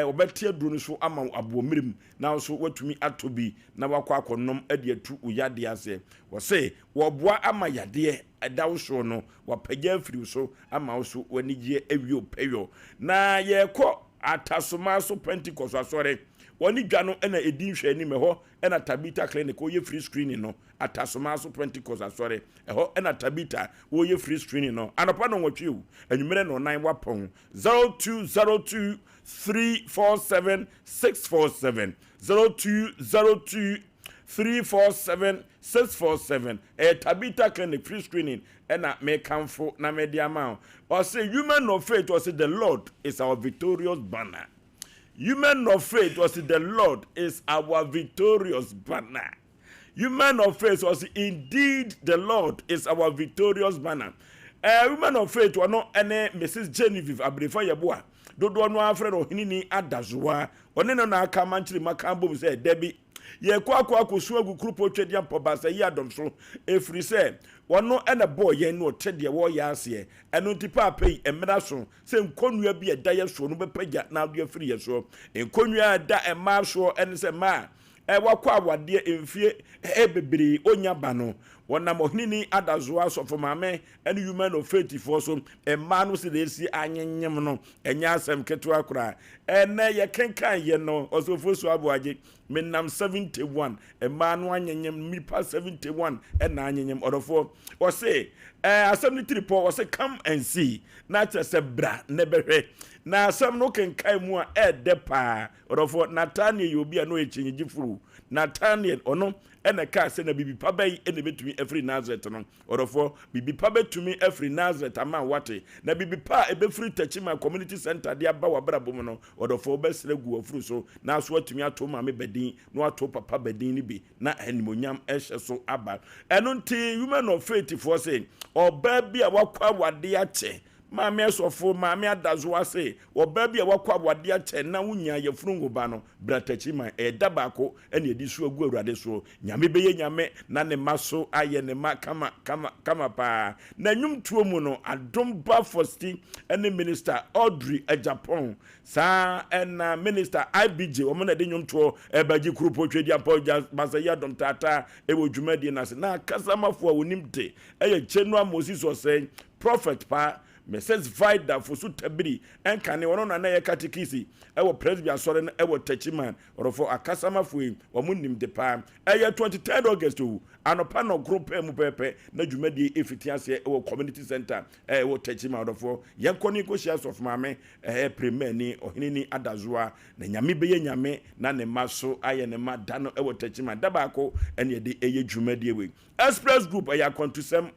obetie duro no so ama abomirim na so watumi atobi na wakọ akonom ade atu uyade ase wose wo boa ama yade edawo so no wapagya firi so ama so wanigye awio peyo na ye kọ atasoma so Pentecost asore woni dwa no na edin hwe ni me ho na Tabita clinic wo ye free screening no atasoma so Pentecost asore ho na Tabita wo ye free screening no anopa no nwotwe anwumere no 9 wapon 0202 347 647 0202 347-647 Tabita Clinic free screening and me comfort na media amount. Or say human of faith or say the Lord is our victorious banner. Human of faith or say the Lord is our victorious banner. Human of faith or say indeed the Lord is our victorious banner. Woman of faith or no any Mrs. Genevieve Abrefa Yabua. Dodo no afre no hinini adazoa. One no na aka manchiri makambo say Debbie. Ye kwa so agu krupo twedi ampoba say ye adom so efri say wono ena boy ye no twede wo ya ase eno tipa pay emra so say nkonua bi eda ye so no bepagya na ado afri ye so nkonua da ema so ene say ma wakwa awade emfie bebere onya ba no wona mohnini adazoa so for mame and human of faith for so emma no se dey si anyenyem no enya asem keto akura ene ye kenkan ye no Oforisuo Aboagye menam 71 emma no anyenyem mipa 71 ena anyenyem odofo o say Asem 93 o say come and see na se bra ne behwe na asem no kenkan mu a depa odofo Nathaniel yobi a no echinji furu Nathaniel ono ene ka se na bibi pa bai ene betumi every Nazareth no odofo bibi pa betumi every Nazareth ama wate na bibi pa ebe free Techima community center dia ba wabrabom no odofo besre gu ofuru so na so atumi ato ma me bedin no ato papa bedin ni bi na animonyam ehye so aba eno nti human of faith for say oba bi a wakwa wade ache maame asofo maame adazo ase oba bi a wakwa wade ache na wunya yefrungu ba no Techima dabako ene edi so agu awurade so nyame beye nyame na ne maso aye ne ma kama pa na nyum tuo mu no adomba fosti ene minister Audrey Japan sa ena minister IBJ omo na de nyum tuo ebaji krupo twedi apoja basaya dom tata ewo dwumadi na se na kasamafo a wonimte eye General Moses Osei prophet pa Mrs. Vida for su tabiri en kane wono na ye katikisi ewo presbyterian sore na ewo Techima orofo akasama fui omunim de pa eye 23 August anopa no group mu pepe na dwumadi efitiase ewo community center ewo Techima orofo yenkoni ko shares of mame premier ni ohinini adazoa na nyame beye nyame na ne maso aye ne madano ewo Techima dabako ene de eye dwumadi ewe express group eya kontusem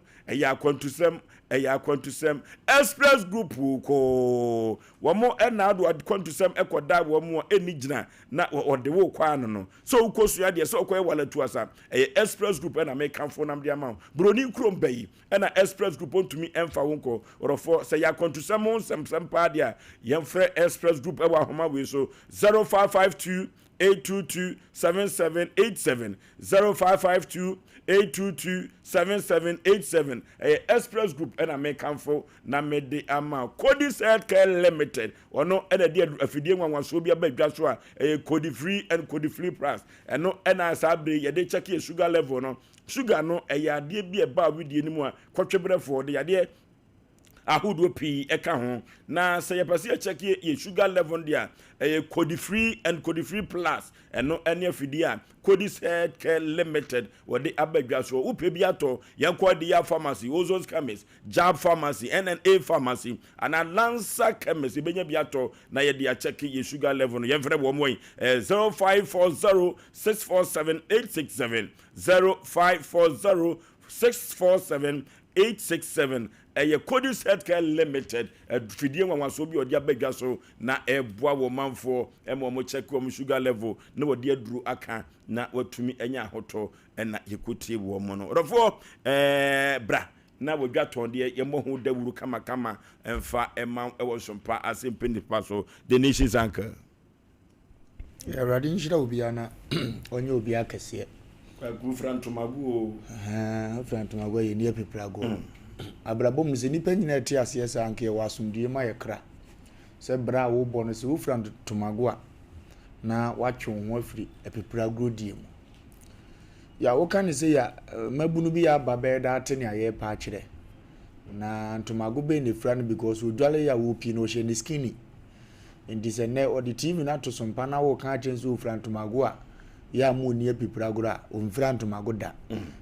express group ko womo ena do kontusem ekoda womo enigina na ode wo kwa no so ukosu ya de so koy walatu asa express group na make am for nam de amount broni krom bayi ena express group ontumi emfa wonko orofo say ya kontusem onsem pa dia yemfre express group ewa homa we so 0552 822-7787 0552-822-7787 express group and I make for na mede ama Codis Healthcare Limited ono ena dia afidie nwanwa so bia ba dwa so a Codi free and Codi free plus eno ena sabre ye de check your sugar level no sugar no ade bi e ba widie ni mu a kwotwebrefo de ade ahudo pi eka ho na se yepase a check ye sugar level dia Codi free and Codi free plus eno ene afidie a Codis Healthcare Limited wode abadwa so upe bi ato yenko de ya pharmacy Ozone Chemist Jab Pharmacy NNA Pharmacy and Lancer Chemist benya bi ato na ye de a check ye sugar level no yemfre wo moy 0540647867 0540647867 Codis Healthcare Limited fidie nwanwa so bi odi abadwa so na eboa wo manfo mo check wo sugar level na wodi aduru aka na watumi enya hoto na yekutie wo mo no rofo bra na wodwa ton de yemo ho dawuru kama emfa ema ewo Sompa Asem Mpe Nipa so the nation's anchor radin nshira obi ana onye obi akese ku frantomagu frantomagu ye ne peprago abrabom ze nipa nyina ti ase sa anke wa asumdie ma yekra se bra wo bo no se wo frantomagu a na watwe ho afiri epeprago die mu ya wo kan se ya mabunu bi ya babe da ate ne aye pa kire na ntomago be ne fra no because wo dwale ya wo pi no she ne skinny ndi se ne odi TV na to Sompa na wo kan chenso wo frantomago a ya mu ni epeprago a wo frantomago da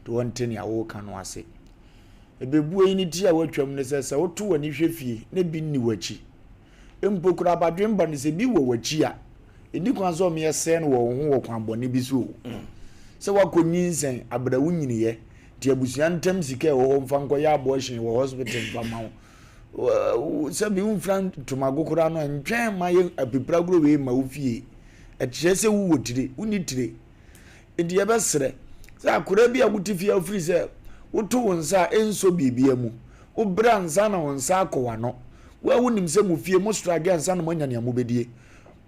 to wonte ne awo kan no ase ebebu yi ni ti a watwam ne se wo to wani hwefie ne bi ni wachi empokura abadwemba ne se bi wo wachi a edi kwan so me yesen wo ho wo kwan bone bi so se wakonyi nsen abra wunyini ye ti abusua ntem sika wo mfa nko ya abortion wo hospital mfa ma wo se bi unfran tomagokora no ntwen ma ye apipra gro we ma ofie e kire se wo wotire uni tire edi ye besere se akora bi agutifie afiri se woto wonsa enso bibia mu wo bra nsa na wonsa akwa no wa wonim se mu fie mo strage nsa na mo nya ne amobedie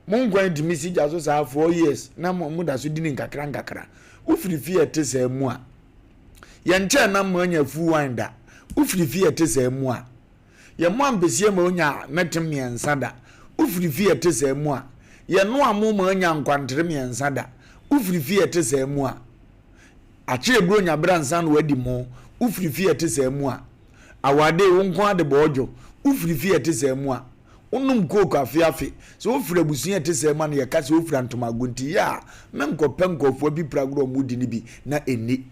mon gwan di misi jaso sa 4 years na mo da so dini nkakra ufiri fie te se mu a ye nche na mo anya fu wanda ufiri fie te se mu a ye mo ambesie mo nya metem miensa da ufiri fie te se mu a ye no amu mo anya nkwantre miensa da ufiri fie te se mu a ache bro nya bransa no wadi mo ufiri fie te se mu a awade wo nko ade bojo ufiri fie te se mu a unum koko afiafi so ufiri abusunya te se ma no ye ka se ufiri antomagonti ya menko penkofo bi pragro mu di ni bi na eni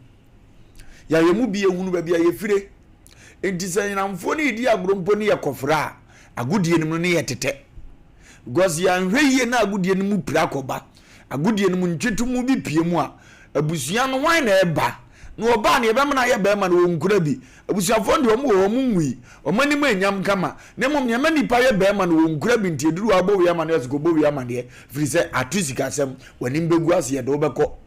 ya yemu bi ehunu ba bi ya yefire enti se na mfo ni di agrompo ni ye kofra agudie nim no ne ye tete because ya nhweye na agudie nim pira koba agudie nim ntwetu mu bi pie mu a abusuya no wan na eba no oba na ebe na ye be ma no nkura bi abusuafo ndi wo mu nwi omani ma enyam kama ne mom nyama nipa ye be ma no nkura bi ntie duru abo wi ama no esgo bo wi ama ne firi se atusika sem wani mbegu ase ye do beko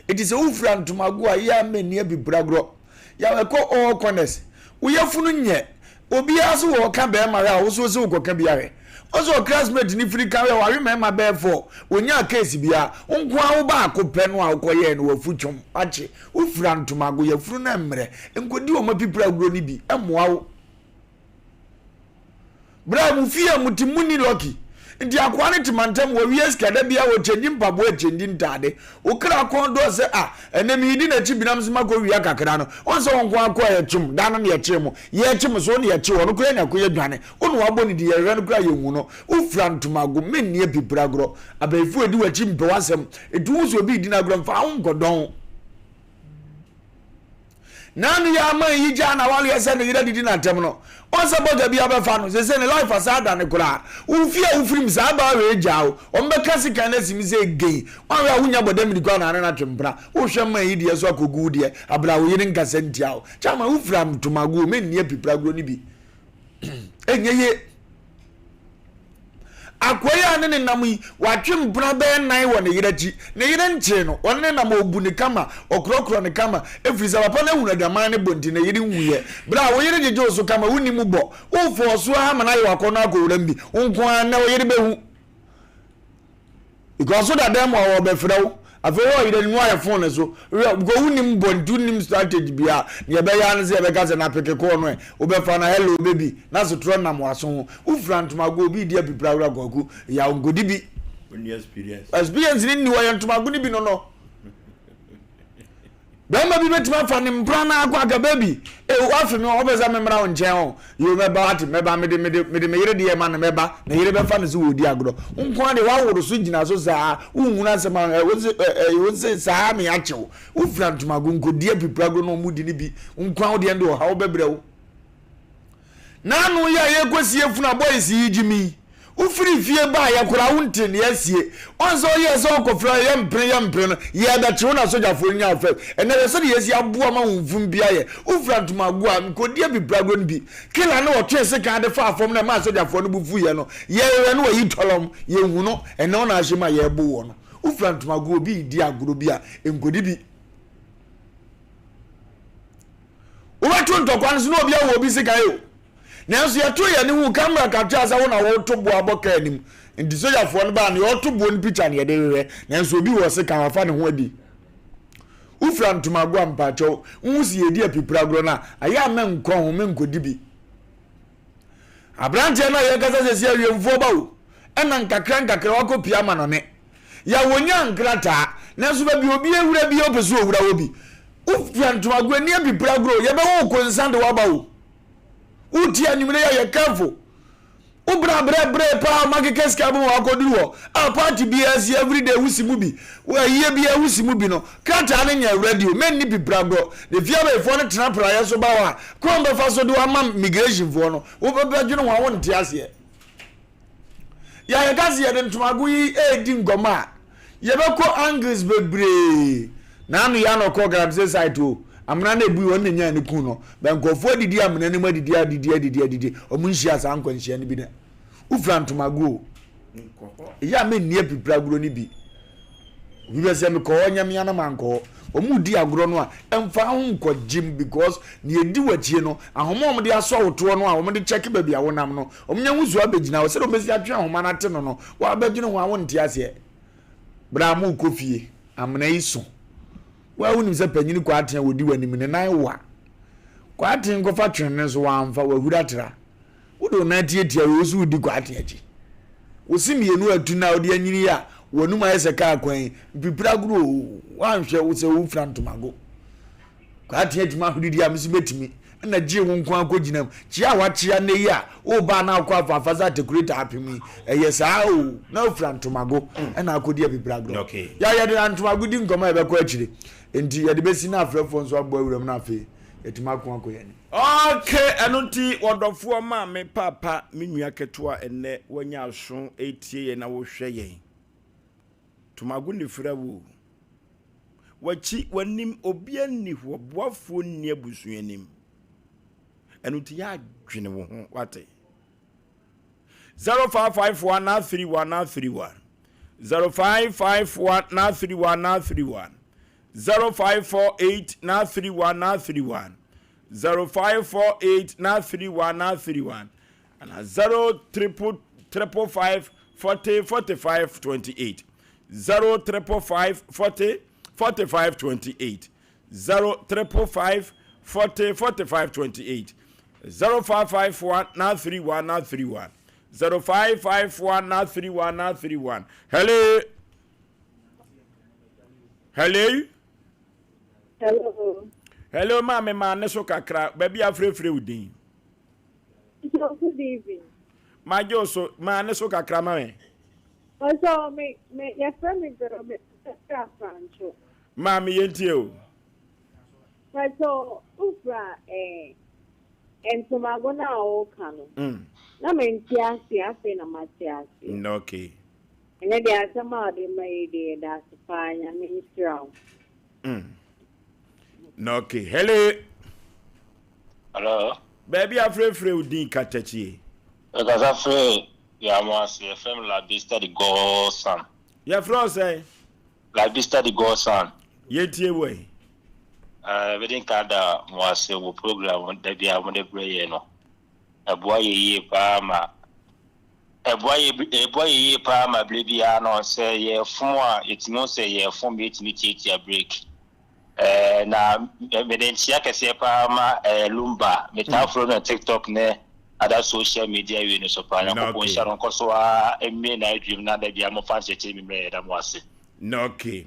iti se ufra ntumago a ya meni abibragro ya weko all corners uyafunu nye obi aso wo ka be ma ya wo so se wo ka biare ozo classmate ni free kawe wa rema ma be for onya case bia nkwa wo ba akopɛ no a okoye no wafutwom ache ufra ntumago ya furu na mmre nkodi o ma pipra gro ni bi emoa wo bra mu fie mutimuni loki ndi akwane timantem wo wies kada bia wo change mpabo change ntade okra kon do se enemi idi na chi binam sima ko wia kakra no onso wonko akwa ya chum dano ne ya chemu ye chemu so ne ya chi wono kura na ko ye dwane onu wabo ni di ye no kura ye hu no ufra ntumago menni e bibragro abaifu edi wachi mpe wasem edu so bi di na gro mfa ongodon nanu ya man yi jana wale ya se ne yira didi na tem no onse boga bia be fa no se ne life asada ne kura ufia ufrim sa ba we jao ombe kasi kana simi se gei on ya hunya bodam di kwa na twempra wo hwe man yi die so akogu die abra wo yiri nkasa ntiao chama ufram tumago men ne pipra gro ni bi enyeye akoya ne namu watwem bra be nan wo ne yirachi ne yire nche no onne nam obu ne kama okrokro ne kama efrisa papa na hunu adama ne bonti ne yire nwuye bra wo yire jeje so kama wuni mu bo wo fo so ha mana ye wakono akowura mbi nko an na wo yire behu because that dem wo be frew afewo yire nwa ya phone so go wuni mu bontu nim strategy bia ne be ya ne se be ka se na peke ko no e wo be fa na hello baby na so tro na mo aso ufrantumago bi dia bibrawra gogu ya ngodi bi experience ni wa yantumago ni bi no bema bi betima fa ni mpra na akwa ga baby wa fe me obeza memra wo nchen ho yo meba ati meba me yire de ma na meba na yire be fa no so wodi agro nko de wa woro so gina so za unhuna asema wo se sa me achew ufrantumago ngodi abibrawra no mu di ni bi nko de ndo ha wo bebrɛwo nanu ya ye kwesi efuna boys yi jimi ufiri fie ba ya kura wunte ne asie onso ye so kofra ye mpre no ye da chiwo na soja fo nya afa ene ye so de yesi aboa ma wumfum bia ye ufra ntumago a nkodi abibrago no bi kila na otwe se ka de fa afom na ma soja fo no bufu ye no ye we no yi tolom ye hu no ene ona ahima ye bo wo no ufra ntumago bi di agoro bi a nkodi bi uwatu ntokwan so no obi a wo bi sika yo nanso ya to ya ni hu camera capture sa wona wo to bo aboka anim ndi soja fo no ba ne wo to bo ni picture ne de wewe nanso obi wo se kan afa ne ho adi ufra ntumago ampacho nhusi edi apipragro na aya men nkon ho men kodi bi abrante na ye kasa se awiemfo ba wo ena nkakra wakopia ma no ne ya wonya nkrata nanso ba bi obi ewura bi opeso owura wo bi ufra ntumago ni apipragro ye be wo konsande wa ba wo uti animule ya careful ubra bre pa magikes ka bu akoduru ho a party BS every day wusimu bi we ye bi wusimu bi no kata ne nya radio men ni bibrago the fear be for no tena prayer so ba wa ko mbe fa so do ama migration for no wo be dwene ho won ti ase ya ye gazi ye de ntumago yi edi ngoma ye be ko angles bebre na anu ya no program say site o amna na ebu won nya ne kun no ben kofo adidi amna ne adidi omu nhia sa anko nhia ne bi na ufrantomago ya me nie pipra guro ni bi we be say me ko nya me ana manko omu di agro no a emfa ho nko jim because ne edi wachie no ahoma omde aso woto no a omde check ba bia wonam no omnya huzu abegina wo se do mesi atwe ahoma na te no no wa abegina ho awon ntia se bra mu kofie amna iso wa wonim se panyini kwa aten wodi wanim ne nan wa kwa aten ko fa twene so wa amfa wa huratra wodo na tietia wo su di kwa aten aji wo simienu atu na odi anyini ya wonu ma yese ka kwan pipira guru wanhwe wo se wo frantomago kwa aten adwuma hudidi amsi betimi na gie wo nko akoginam chia wa chia ne ya o ba na akwa afafa za decorator apimi yesa o na frantomago na akodi pipira guru ya de antomago di nkoma ebe ko akire enti ya de besi na afrefo nso abo awuram na afi etima ko akoye ni okay enunti wodofo ma me papa me nua ketoa enne wanya aso etie ye na wo hwe ye tomago ni frawo wachi wanim obia ni ho boafo ni abusuanim enunti ya adwene wo ho wate 0551931931 0551931931 0548931931 0548931931 and 0355404528 0355404528 0355404528 0551931931 0551931931 hello hello mama ma ne so kakra baby afrefre udin good evening ma jo so ma ne so kakra ma me also me your friend me pero me francho ma me yentie o so ufra entomago na o kanu na me ntia afi na matiasi okay ene dia asema de mai de da sipanya ministry okay hello baby afrefre udin katachie Because free ya mwasi FM la bista di go san. Ya France La bista di go san. Yetie we. Vedin kada mwasi wo program de bia mo de breye no. Aboagye pa ma. Aboagye pa ma blebia no se ye fun a etimo se ye fun bi etimi tietia break. Na vedin tia kese pa ma lumba metafro na TikTok ne other social media we no so pa na ko sharon ko so a emme na dream na da bia mo fan che mi me da mo ase. Okay.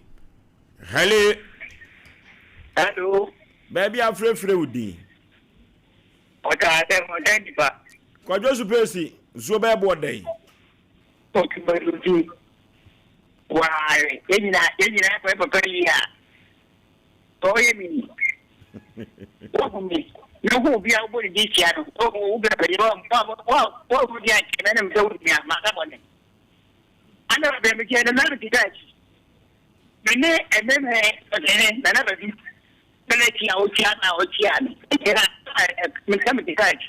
Hello. Baby afrefre udi. Ota Asem Mpe Nipa. Kwajo supesi zo be bo dai. Okay, but you why enina ko e ya. Oye mi. No go be able to this year. Oh, be very wrong. What would you like? And I'm told me, my husband. I never been again another detach. And then another Beleki Ochiana. Some detach.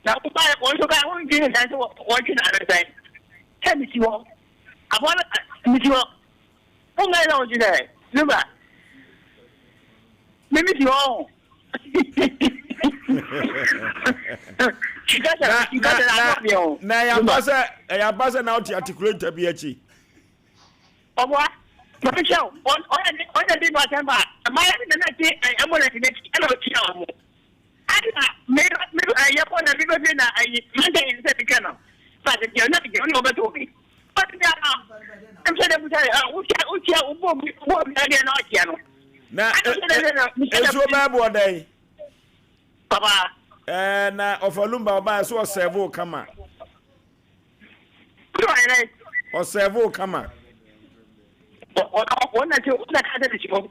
Now, I also got one thing that's watching other time. Tell me, you all. I want to you all. Oh, my Lord, you know. Remember. Maybe you all. Na ya pasa na oti articulate biachi. Owa, but show on the people temper. My na ti am going to next hello chiamo. Ada me ya pona bigo na ai manda in se pikano. But you not get no better to me. But I'm saying that uchi ubo na na chiano. Na ezo babo dai. Papa. Na ofalumba oba so serve kama. O serve kama. Ona kada de chipo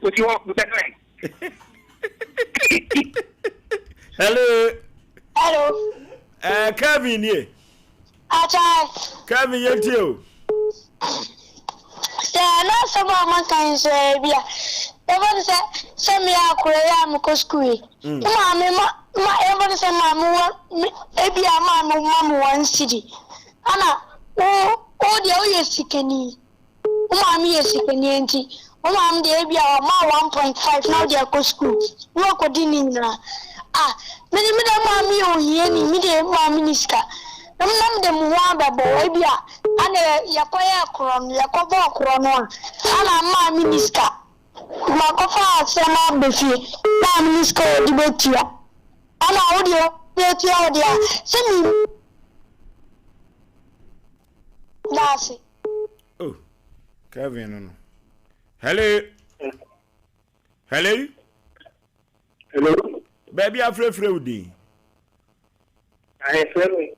Hello. Hello. Kevin here. Acha. Kevin yetio. Say na sama man kan so bia. Even say me akure ya me ko school. Ma even say ma me ebia ma me 1 city. Ana o de o yesikani. Ma me yesikani enti. O ma me de ebia ma 1.5 na de ko school. No ko dini na. Me de ma me o hie ni me de ma minister. Nam de mu wa babo ebia ana yakoya kron yakobo krono ana ma minister ma ko fa sema befi na minister di betia ana audio betia audio semi dasi oh Kevin no hello baby afrefre udi I feel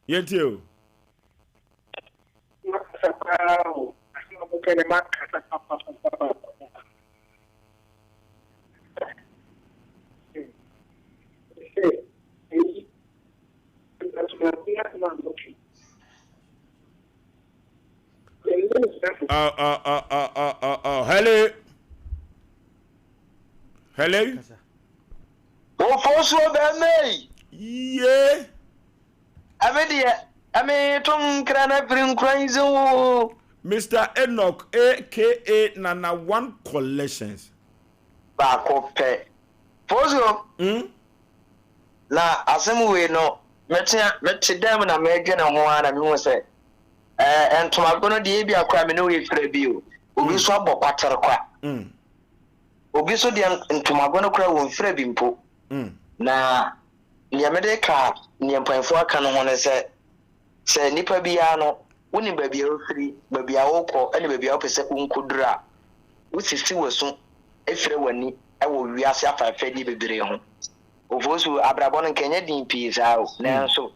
Yentio. Hello. Oforisuo Aboagye. Yeah. Tum krana bring crazy. Mr. Enoch, aka Nana One Collections. Bakope. Oforisuo. Na asem we no. Meti dem na mege na ho ana me ho se. Entomago no de bia kwa me no we fra bio. Obi so abokwatere kwa. Obi so de entomago no kwa wo fra bi mpo. Na nyamede ka nyempanfo aka no ho ne se nipa bia no woni babia ofiri babia wokọ ene babia opese kunkodura wosisi waso efire wani ewo wiase afafa di bebere ho ofosu abrabọ no kenye din pizza o nanso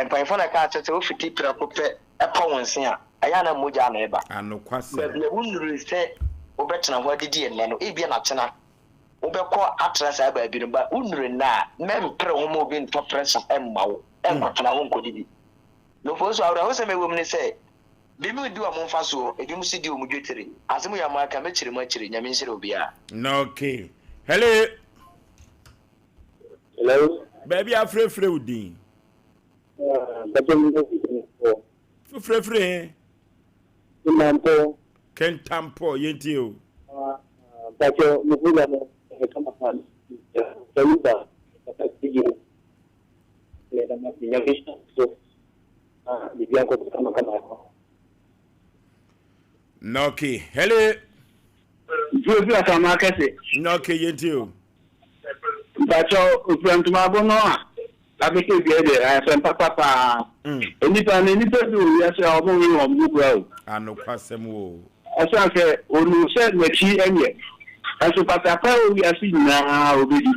mpanfo na ka tete ofiti prakope epa wonse a aya na moja na eba anokwase babia wunuru se obetena ho adidi enne no ebia na tena obekọ atrasa aba bi no ba unure na mempre ho mo bi nto pressure emmawo enkotena ho nkodidi no fosu awra ho se mewom ne se bi mi di wa mo mfa so ebi mu si di o mu dwetere asemu ya ma aka mechire ma chire nyame nsire obi a no okay hello baby afrefre udin frefre kentampo yentio Bacho mvula no kama pana Saluda katika ile na nyingisha so bibiango kama Noki hello Jua kama kase Noki yentio Bacho uprantuma bono abeke biede Asem papa enipa du ya se omo wi omo bro anokwasem wo asa ke onu se mechi enye aso patapa owi asi na obedi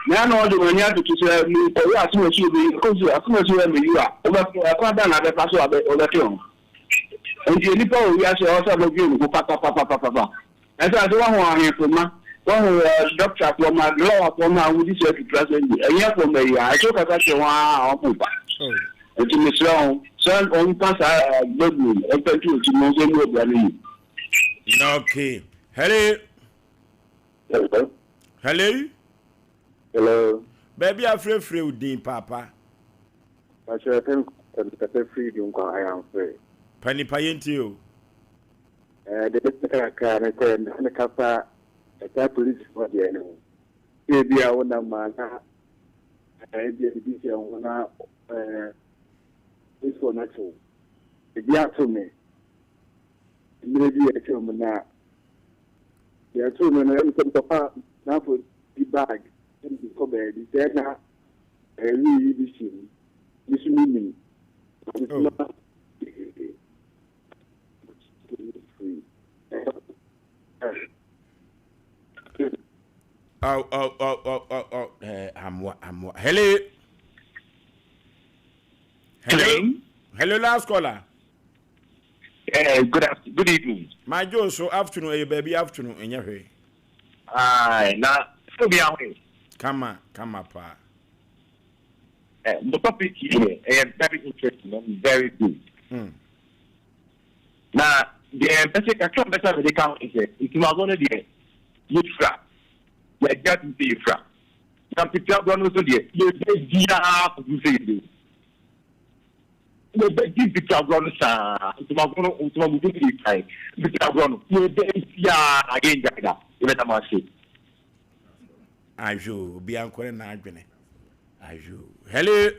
na no do manya tutu se mi ko ya asu mechi obi ko zu asu mechi we mi wa o ba ko da na be paso abe o be ton enti enipa owi asi o sa bo bi onu papa asa do wa ho ahen ko ma wa ho doctor ko ma law ko ma wudi se to present eyan ko me ya aso kaka se wa o pupa enti mi so on pass gbegbu e pe tu ti mo se mo obi ani Okay. Hello. Baby afrefre udin papa. Bacho ten the free dun kwa I am free. Pani payentio. The car na kapa the police for the enemy. Ebi a wona mana ebi bi se wona this one actually. Ebi ato me. Maybe I tell me now. Yeah, two men and some papa now for the bag and the cupboard. Is there now a really machine? This meaning. I'm hello. Hello, last caller. Good evening. My Joe, so afternoon, baby, afternoon, in your way. Aye, now, so be away. Come on, pa. the topic here is very interesting and very good. Now, the basic account better with the count is it was only the youth fra. Like that is the fra. Some people don't know the you say the big picture of run sa to ma go do the time picture run you dey ya again jaga you better ma say ajo bi ankore na adwene ajo hello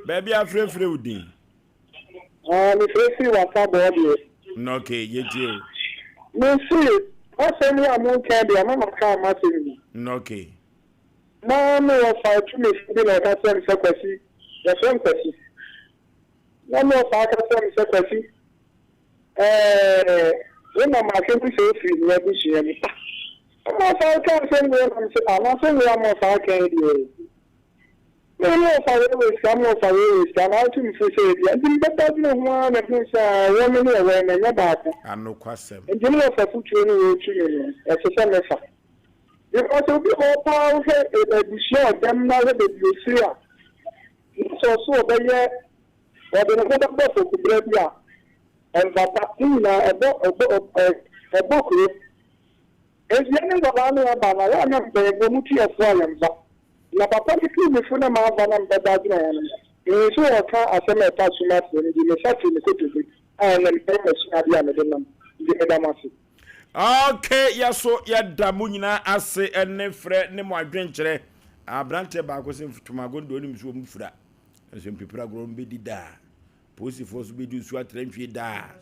baby afrefre udin me free waka body no okay yeje me see Asem ya mo kan dia mama ka ma say no okay na me o fa tu me fi na ka sem se kwasi ya sem kwasi na me o fa ka sem se kwasi na ma ke ku se fi ni bu shi ni ma fa ka sem ni na se pa na se ni ma fa ka di me no fa we sa na tu mi se di ndi beta di no ho na ku sa wo me ni we na nya ba ta anu kwasem ndi no fa fu tu ni wo tu ni e se se me fa because we all power the share them now the Lucia. So by or the other book to Brebia and Vapatina a book. As young as I am the Muti of Williams. La Papatically before the Mavan and Badadran. You saw a car as a attachment when you may set in the city and then famous Adiana, the Edamasi. Okay, yaso yada munyina ase ene frɛ ne mo adwenkyere abrante ba ko sem tumagondo ni mso mfura sem pipra gro mbedi da posi force bedi su atrantwie da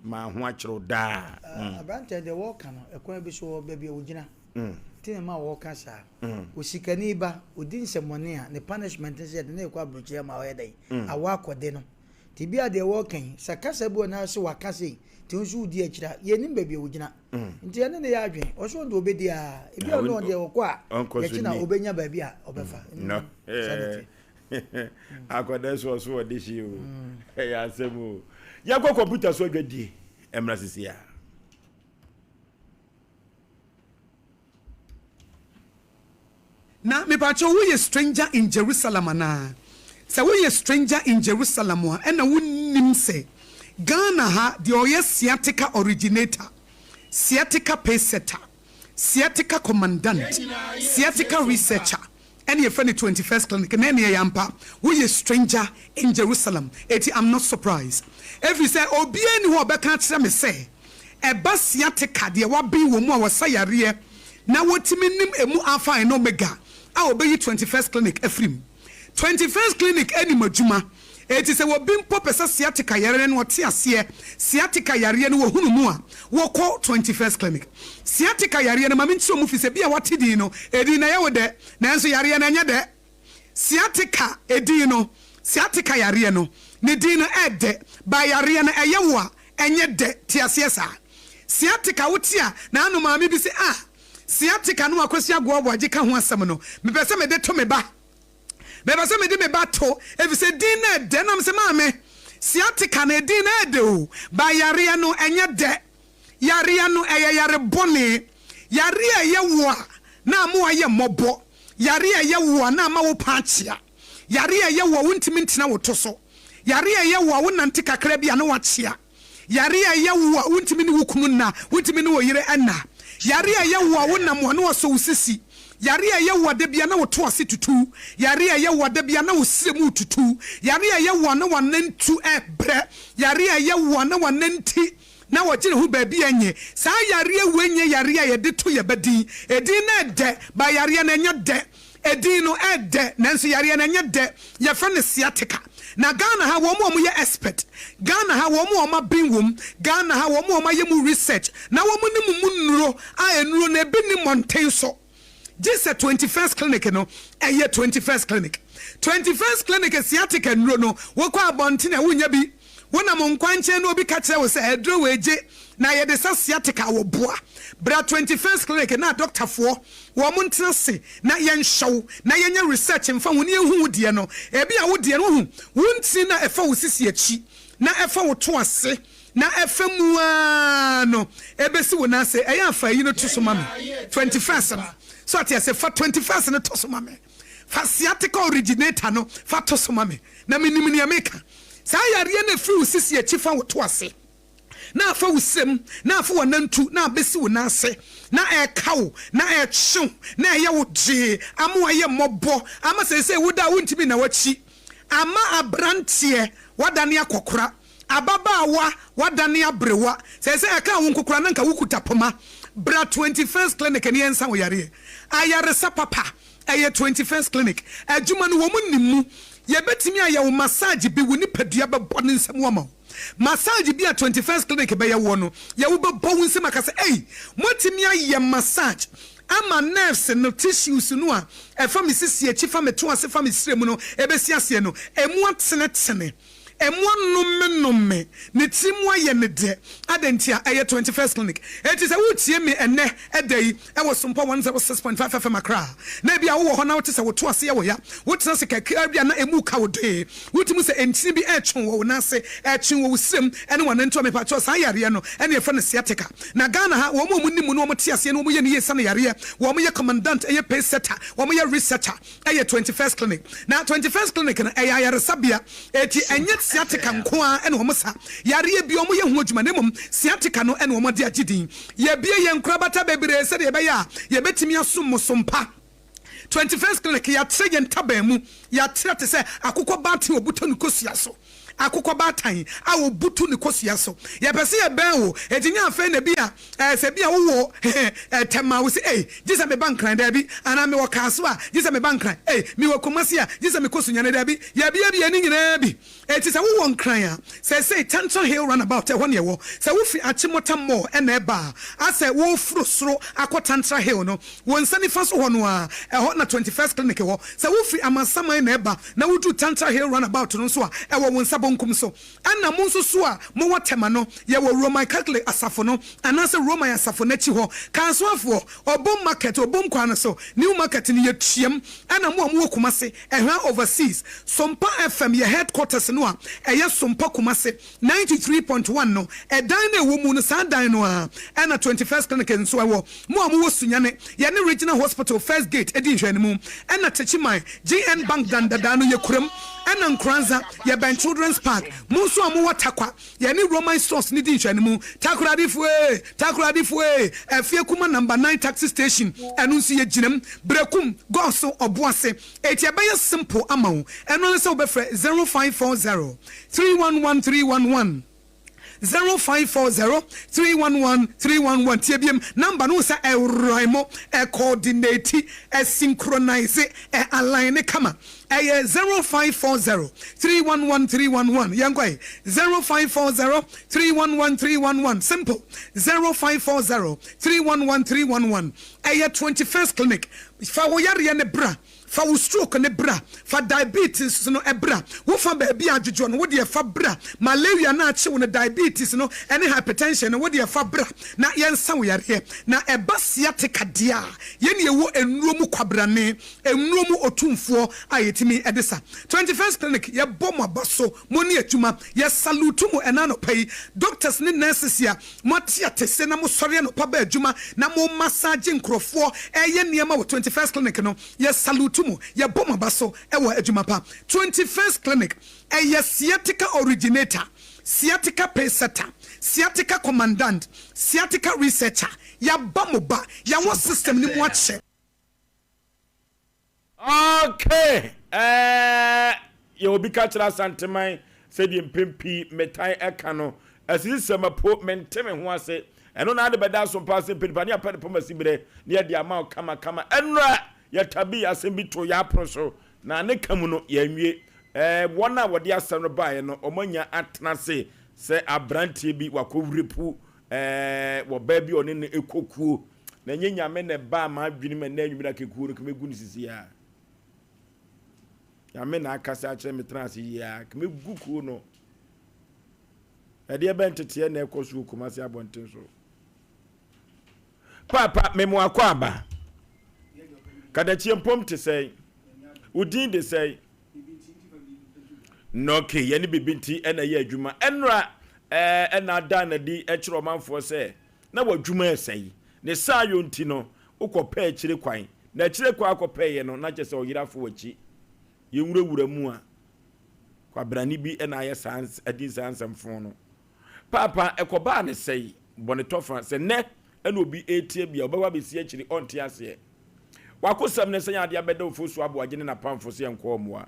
ma ho akyero da abrante de wo ka no ekwan bi so ba bia wogina tin ma wo ka sa o sikani ba odin semone a ne punishment se de na ekwa bruche ma o yedai awa akode no tibia de wo kan sakasa bu na so wakase tinsu di akira ye nim ba bia wogina nti ene ne ya adwen o so ndo obedi a ebi o no de wo kwa ye kina obenya ba bia obefa no akwada so odi shi o ya asemu ya kwa computer so adwadi emra sisi ya na me pa cho we stranger in Jerusalem na say we stranger in Jerusalem a na wonnim say Ghana ha the oye sciatica originator, sciatica paysetter, sciatica commandant, sciatica researcher, and your friend 21st clinic, and any yampa, we a stranger in Jerusalem. I'm not surprised. If you say, oh, be any who can't me say, a bus sciatica, the wabi woman was sayare, now what minim emu alpha and omega. I obey you 21st clinic, Ephraim. 21st clinic, any majuma. It is a wabim popesa sciatica yare no tia sie sciatica yare no hunu mu a wo call 21st clinic sciatica yare no maminso mu fi se bia watidi no edi na ye de nanso yare na nya de sciatica edi no sciatica yare no ne di no ede ba yare na eye wo a enye de tia sie sa sciatica wotia na anu ma mi bi se sciatica no akosi agwo Aboagye ka ho asem no me pese me de to me ba beba se me de me bato if se din na de na me se maame sciatica na din na de o ba yare no enye de yare no eye yare bone yare eye wo a na mo aye mobo yare eye wo a na ma wo paachia yare eye wo wontimi ntina wo to so yare eye wo a wonante kakra bia na wachia yare eye wo a wontimi ni wukum na wontimi ni wo yire ana yare eye wo a wonam wo na wo so usisi yare ye wode bia na woto ase tutu yare ye wode bia na wosiremu tutu yare ye wo na wanantu ebre yare ye wo na wananti na wogine hu ba bia nye sa yare wenye yare ye de to ye bedi edi na de ba yare na nya de edi no ede nanso yare na nya de ye fa ne sciatica na Ghana ha wo mo ye expert Ghana ha wo mo ma binwom Ghana ha wo mo ma ye mu research na wo mo ni mu nuro a enuro na ebi ni mountain so this a 21st clinic no a year 21st clinic sciatica nro no wo kwa abonte na wonya bi wona mo nkwanche no obi ka kire wo se edro weje na ye de sciatica wo boa bra 21st clinic na doctor fo wo mo ntena se na ye nhyew na ye nya research mfa wo ne hu de no ebi a wo de no hu wonti na efa wo sisi achi na efa wo to ase na efa mu no ebesi wo na se eya afa yi no to so ma me 21st so ati say fa 21st no to so mame fa sciatica originator no fa to so mame na minim ni ameka sa yare na free sisi e chifa wo to ase na afa wusem na afa wonantu na abesi wo na ase na e kawo na e hyew na ye wo je amo aye mobo ama sese woda wontimi na wachi ama abrantie wadane akokora ababaawa wadane abrewa sese aka wo nkokora na nka wukuta poma bra 21st clinic ne yensa wo yare ayare sapapa eye 21st clinic adwuma no wo munnimu ye betimi aye wo massage bi wo nipadua bebɔ ne nsɛm wo ma massage bi a 21st clinic be ye wo no ye wo bebɔ wo nsɛm aka sɛ ei motimi aye massage ama nerves no tissues no a efa me sisi echi fa me to ase fa me sire mu no ebesi ase no emu atene emu nomme ne timu aye ne de adentia eye 21st clinic eti se wutie me ene edai e wo Sompa 96.5 FM akra na bia wo ho na wote se wo to ase ye wo ya wotena se kakra bia na emu ka wo de wotimu se entini bi etwon wo na se etwon wo sirem ene wona nto me pa cho sa yare no ene e fa ne sciatica na Ghana ha wo mu nimu no mo te ase no mo ye ne ye sa na yare wo mo ye commandant eye pace setter wo mo ye researcher eye 21st clinic na 21st clinic na eye yare sabia eti enye sciatica nkoa ene wo sa yare bi omo ye hu adwuma ne mom sciatica no ene wo de agidin ye bie ye nkrabata bebre se de be ya ye betimi asom Sompa 21st clinic ya tre ye ntaba mu ya tre te se akokɔ bate obuto no kosia so akokɔ batan a obutu ne kosia so ye pese ye ben wo etinya afa na bia se bia wo tema wo se jisa me bankran da bi ana me wo kaso a jisa me bankran me wo komasi a jisa me kosunya ne da bi ya bia ni nyina bi eti se wo nkran a se Tanton Hill runabout e hone ye wo se wo fi Achimota Mall e na eba a se wo furo soro akɔ Tanton Hill no wo nsani fa so hono a e ho na 21st clinic wo se wo fi Amansama e na eba na wo du Tanton Hill runabout no so a e wo nsabo nkum so ana mo nso so a mo watema no ye wo Roman Catholic asafo no anase Roman asafo na chi ho kansoafo obom market obom kwan so new market ni ye tuam ana mo Kumase ehwa overseas Sompa FM ye headquarters no a eye Sompa Kumase 93.1 no edan na wo mu no sa dan no a ana 21st clinic nso wo mo wo sunyane ye ne regional hospital first gate edi hwanimu ana techiman GN Bank dandada no ye kuram ana nkranza ye ben children's park munso amu watakwa ye ni Roman stores ni di hwanimu takuradifo efie kuma number 9 taxi station enu nso ye ginam brekum goso oboase eti abeye simple amount enu nso obefre 0540 311311 0540-311-311 TBM number no sa e coordinate synchronize align kama 0540-311-311 yangwai 0540-311-311 simple 0540-311-311 21st clinic fa wo yare ne bra fa wo stroke ne bra fa diabetes no ebra wo fa ba bia adwodwo no wo de fa bra malaria na ache wo ne diabetes no ene hypertension no wo de fa bra na yensa wo yare na eba sciatica dia ye ne wo ennuomu kwabrane ennuomu otumfo ayetimi edesa 21st clinic ye bom abaso mo ne atuma ye salute mo enano pay doctors ne nurses ya mo tiatese na mo sori no pa ba adwuma na mo massage nkrofo eye niema wo 21st clinic no ye salute ya boma baso ewa ejumapa 21st clinic eye sciatica originator sciatica pacesetter sciatica commandant sciatica researcher ya bamoba ya wo system ni mu ache okay ye obi ka kira santeman se di mpempi metai eka no asisi semapo menteme ho ase eno na ade beda so pa se mpempa ne apade pomasi bere ne de ama kama enra ya tabi Asem bi to ya proso na ne kamu no ya nwie wona wode asem no bae no omanya atena se abrantie bi wakowrepu wo ba bi one ne ekokuo na nyenya me ne ba ma adwini me na anwumira kekuo no kemegu ni sisi ya me na akasa akere me trans ya kemegu kuo no ade bentete na ekoso Kumase abonten so papa memo akwa aba Kadachi mpom te say udin de say no ke ye ni bibinti ena ye adwuma enra ena da na di ekiro manfo say na wadwuma say ne sa yo nti no ukopa ekire kwan na chire kwa akopeye no na chese oyirafo wachi ye nwurawura mu a kwa brani bi na aye sans adi sansam no papa ekoba ne sei bonetofa se ne na obi etie bia obawa be sie chiri onte ase wakosam ne senya ade abeda Oforisuo Aboagye ne na pamfo se enko omoa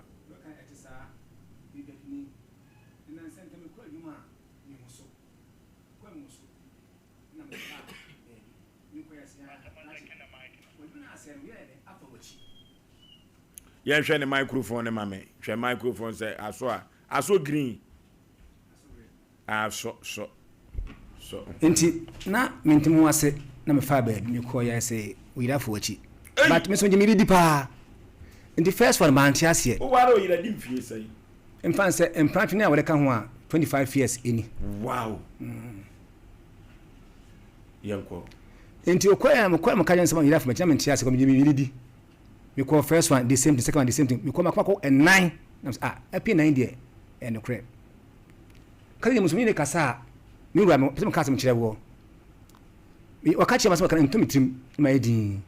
yen hwe ne microphone ne mame hwe microphone say aso green so enti na mentimu ase na me fa ba mi ko ya say we da for wachi but me so je mi di pa enti first one man tia ase o waro yira di mfie say in fact say emprantu ne awere ka ho a 25 years eni wow yanko enti okoya me ko ka nsema yira for me tia ase ko me mi di me call first one the same, the second one the same thing. Me call makwa and 9. Happy 9 there and the crap. Kali musumi ne kasa me wura me pese me kasa me kire wo. Me wakachi masema kana ntumi trim ma edi.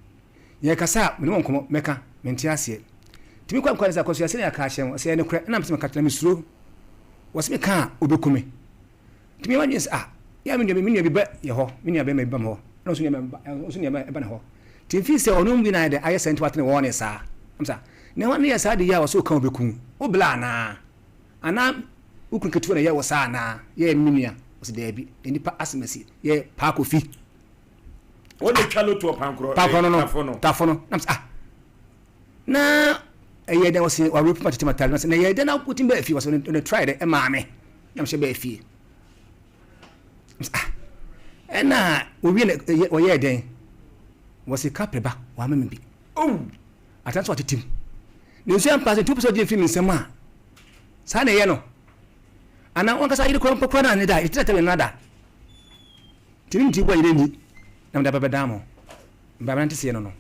Ye kasa me no nkomo meka me ntia ase. Timi kwa nkwaleza kwa so ase ne aka ahye ase ne kure na pese me katana me suro. Wose me ka obekume. Timi wanyi ya me nua bi ba ye ho. Me nua ba me ba mo. Na so nua ba ba na ho. Timfi se onum bi na de aye sent watne won sa amsa ne won ne sa de ya waso kan obekun obla na ana ukun ketu na ye wasa na ye minua wose de bi nipa asemasi ye pa kofi won de twalo to pankro tafono amsa na eye de wose wa rope matete matal na ye de na putin ba fi wose ne try de e ma me na mse ba fi ena obi ne o ye den was a capreba, one be. Oh, I that's what it is. The same person 2% of film in Sama. Sana yellow. And now one can say the crop of and die, it's another. Timothy, what you didn't. I'm the Babadamo. Babantis, no.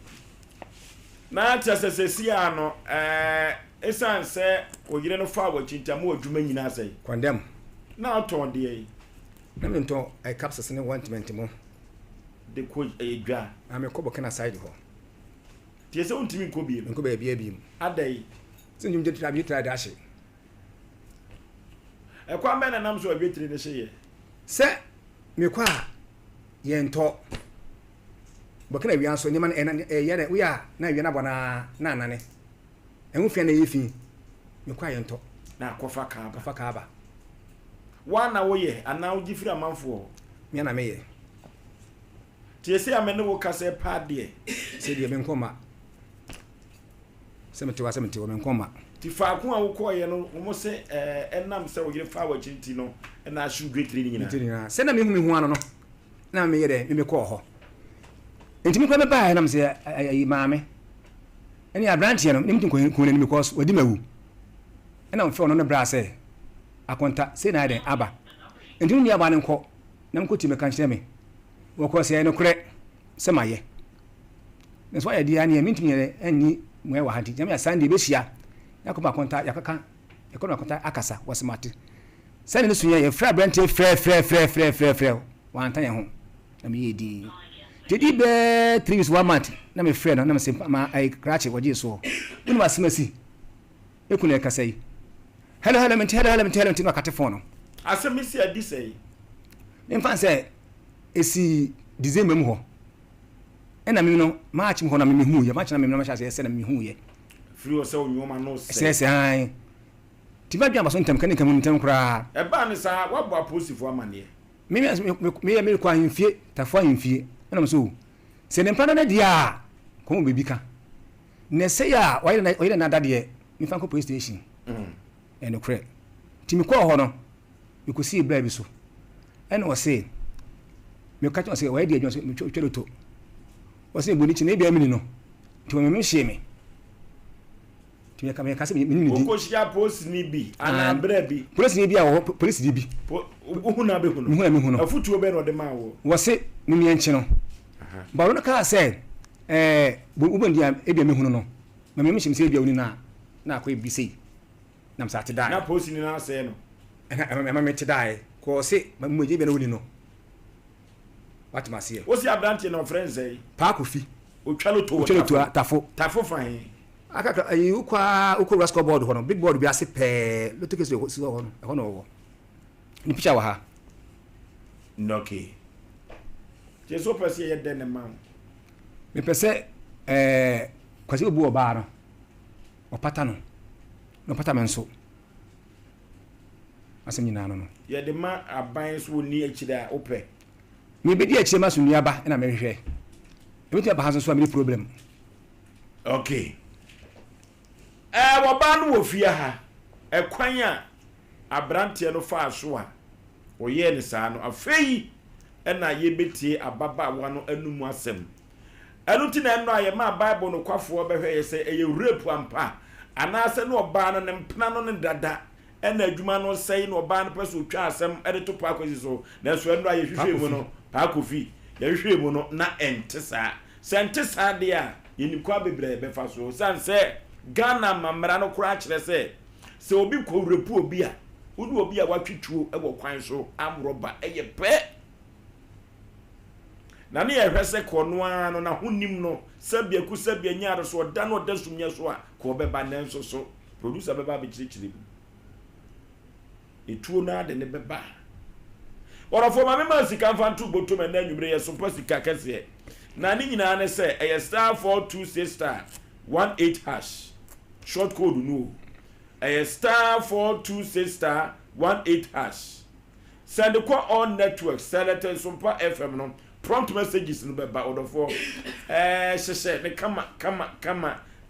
Not as a Siano, Esan say, or you don't follow what you more to me, I say. Condemn. Now, Tom, dear. Let me talk. I capsule and 120 more. The coach a jar. I'm a couple can aside her. Tis own to me could be a beam. A day. Send him to try dashing. A quam man and I'm so a bit in the shade. Sir, me qua yen talk. But can I be answering him and yet we are now you're not none. And we find a fee. Me quiet talk. Now, Kofa Caba. 1 hour and now give you a month for me and I may. Tiese amene wo kase pa de se de menkoma semeti wo menkoma ti fa ko a wo koye no wo se enam se wo yire fa wa chinti no na shu great training nyina se na me hu ano no na me yede me ko ho entimi kwa me ba na me se ayi maame eni abrantie no nim tin ko ni because wadi mawu ena mfe ono no bra se akonta se na den aba entimi ni aba ne nko na mko ti me kan hye me woko se no kure se maye nso ya di ani mintim ye ani mwe wa hadi jam ya sande be hia yakoba konta yakaka yakoba konta akasa wasemate sane ne sunya ye fra brante frɛ wan tan ye ho na me yedi tedi be 3 weeks 1 month na me frɛ no na me se ma ai krache waje so unu wasemasi ekunu ekasai hello me tell no kate phone no asem si adi sei mfa se esi December mu ho ena me no March mu ho na me hu ye March na me no ma sha se na me hu ye free o se onwoma no se han ti ba dwa ba so ntam kan kan ntam kura e ba ne sa wa bo aposifo amane me kwa himfie tafo himfie ena mo so se ne mpa na dia ko mo bebika ne se ya wa ile na dade mi fa ko police station eno kure ti mi ko ho no mi ko si bra bi so ena o se me catch on say why dey just me twelo to was say boni chi na bia mini no ti me hye me ti me ka say me ni di ko shia post ni bi ana bra bi police ni bi a police di bi hu na be hu no me hu no afutuo be no de ma wo was say me mi enchi no ba ro ka say bu bandi e bia me hu no me hye say bia oni na akọ bi sei nam sa te dai na post ni na say no me te dai ko say mo je bia na oni no what must here o si abrante no friends eh pa kofi Ochalo to tafo fine. Aka you ukwa rascal board hono big board bi ase pe look case so hono ni picture wa ha Noki. Jesu pese ye den na man. Me pese kwasi obu oba no opata no no pata menso asem nyina no Ye de ma aban so ni akida ope. Me be di akire ma so nuaba na me hwehwe. E metia ba ha so am problem. Okay. Woba no wo fie ha. Ekwan a abrante no fa so a oye ne saa no afei na ye betie ababa wa no anumu asem. Enu ti na eno aye ma Bible no kwafo behwe ye se eye rape ampa anase no oba no ne mpna no ne dada ena adwuma no sei no oba no pese otwa asem ede to pa akwasi so na so eno aye hwehwe mu no pa kofi ye hwehwe mu no na entesa sentesa de a yeni kwa bebre be fa so san se Ghana mamra no kura kire se obi ko repu obi a udu obi a watwitwo e wo kwan so amroba eye pe na ne ye hwese ko no ano na honim no sabia ku sabia nyaare so da no da sumnya so a ko be ba nanso so producer be ba be chirichiri etuo na de ne be ba ora fo ma me ma sika fantu boto me na nwumre ye so pasika kase na ni nyina ne se eye star 426*18# short code no eye star 426*18#. Send ko on network select Sompa FM no prompt messages no be ba odofo sheshe ne kama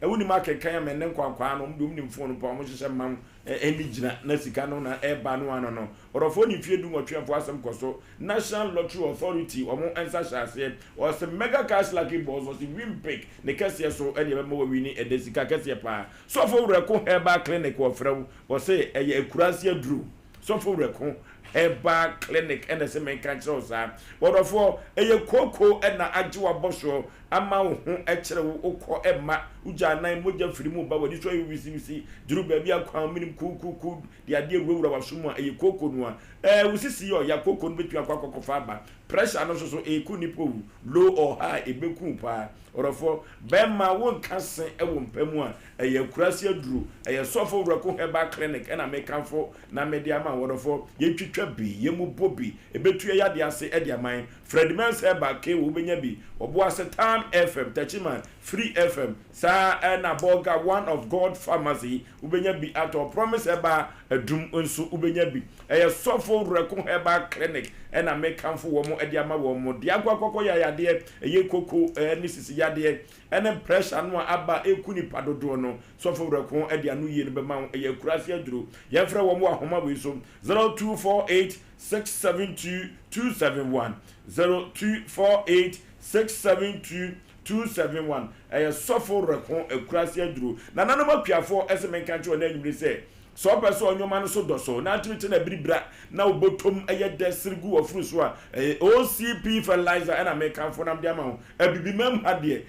ewuni market kan me ne kwankwa no mdum nim phone pa mo sheshe mam eni gina na sika no na eba no ano no odofo ni fie du motwefo asem koso National Lottery Authority omo ensa shase o se mega cash lucky balls o se win pick ne kase so eni be mo wini e de sika kase pa so fo reko herbal clinic wo frew o se eye akurase aduru so fo reko herbal clinic and the same country osa wodofo eye koko na ajewa boso ama wo hu ekere wo okọ emma uja nan moja firi mu ba wadi so wisi duru ba bia kwa minim ku de ade ewura waso a eye koko no a wusisi yo ya koko no betu akwa kokofa ba pressure no so eku nipo low or high ebeku pa orofo bema won kase ewo mpamu a eye kurase aduru eye sofo wurako herbal clinic na mekanfo na media ma wodofo yetwitwa bi yemu bobi ebetu ya de ase e de aman Fredman's herbal ke wo benya bi obo asetam FM Tachiman Free FM sa na boga one of God pharmacy ubenya bi ato promise herbal adum nso ubenya bi eye sofo wurako herbal clinic na mekanfo wo mo e de ama wo mo de akwa ya yade eye koko ni sisi yade ene pressure no aba ekuni padodo no sofo wurako e de anu ye no be ma eye kurase aduro ye frɛ wo mo ahoma we so 0248672271 0248672271 eye sofo wurako ekurase aduro na nanu mapiafo esemenka nche ona anwure se so person onyoma no so doso na atwete na bribra na obotom eye desirgu Oforisuo a OCP fertilizer and American for nam dia ma abibi mam hade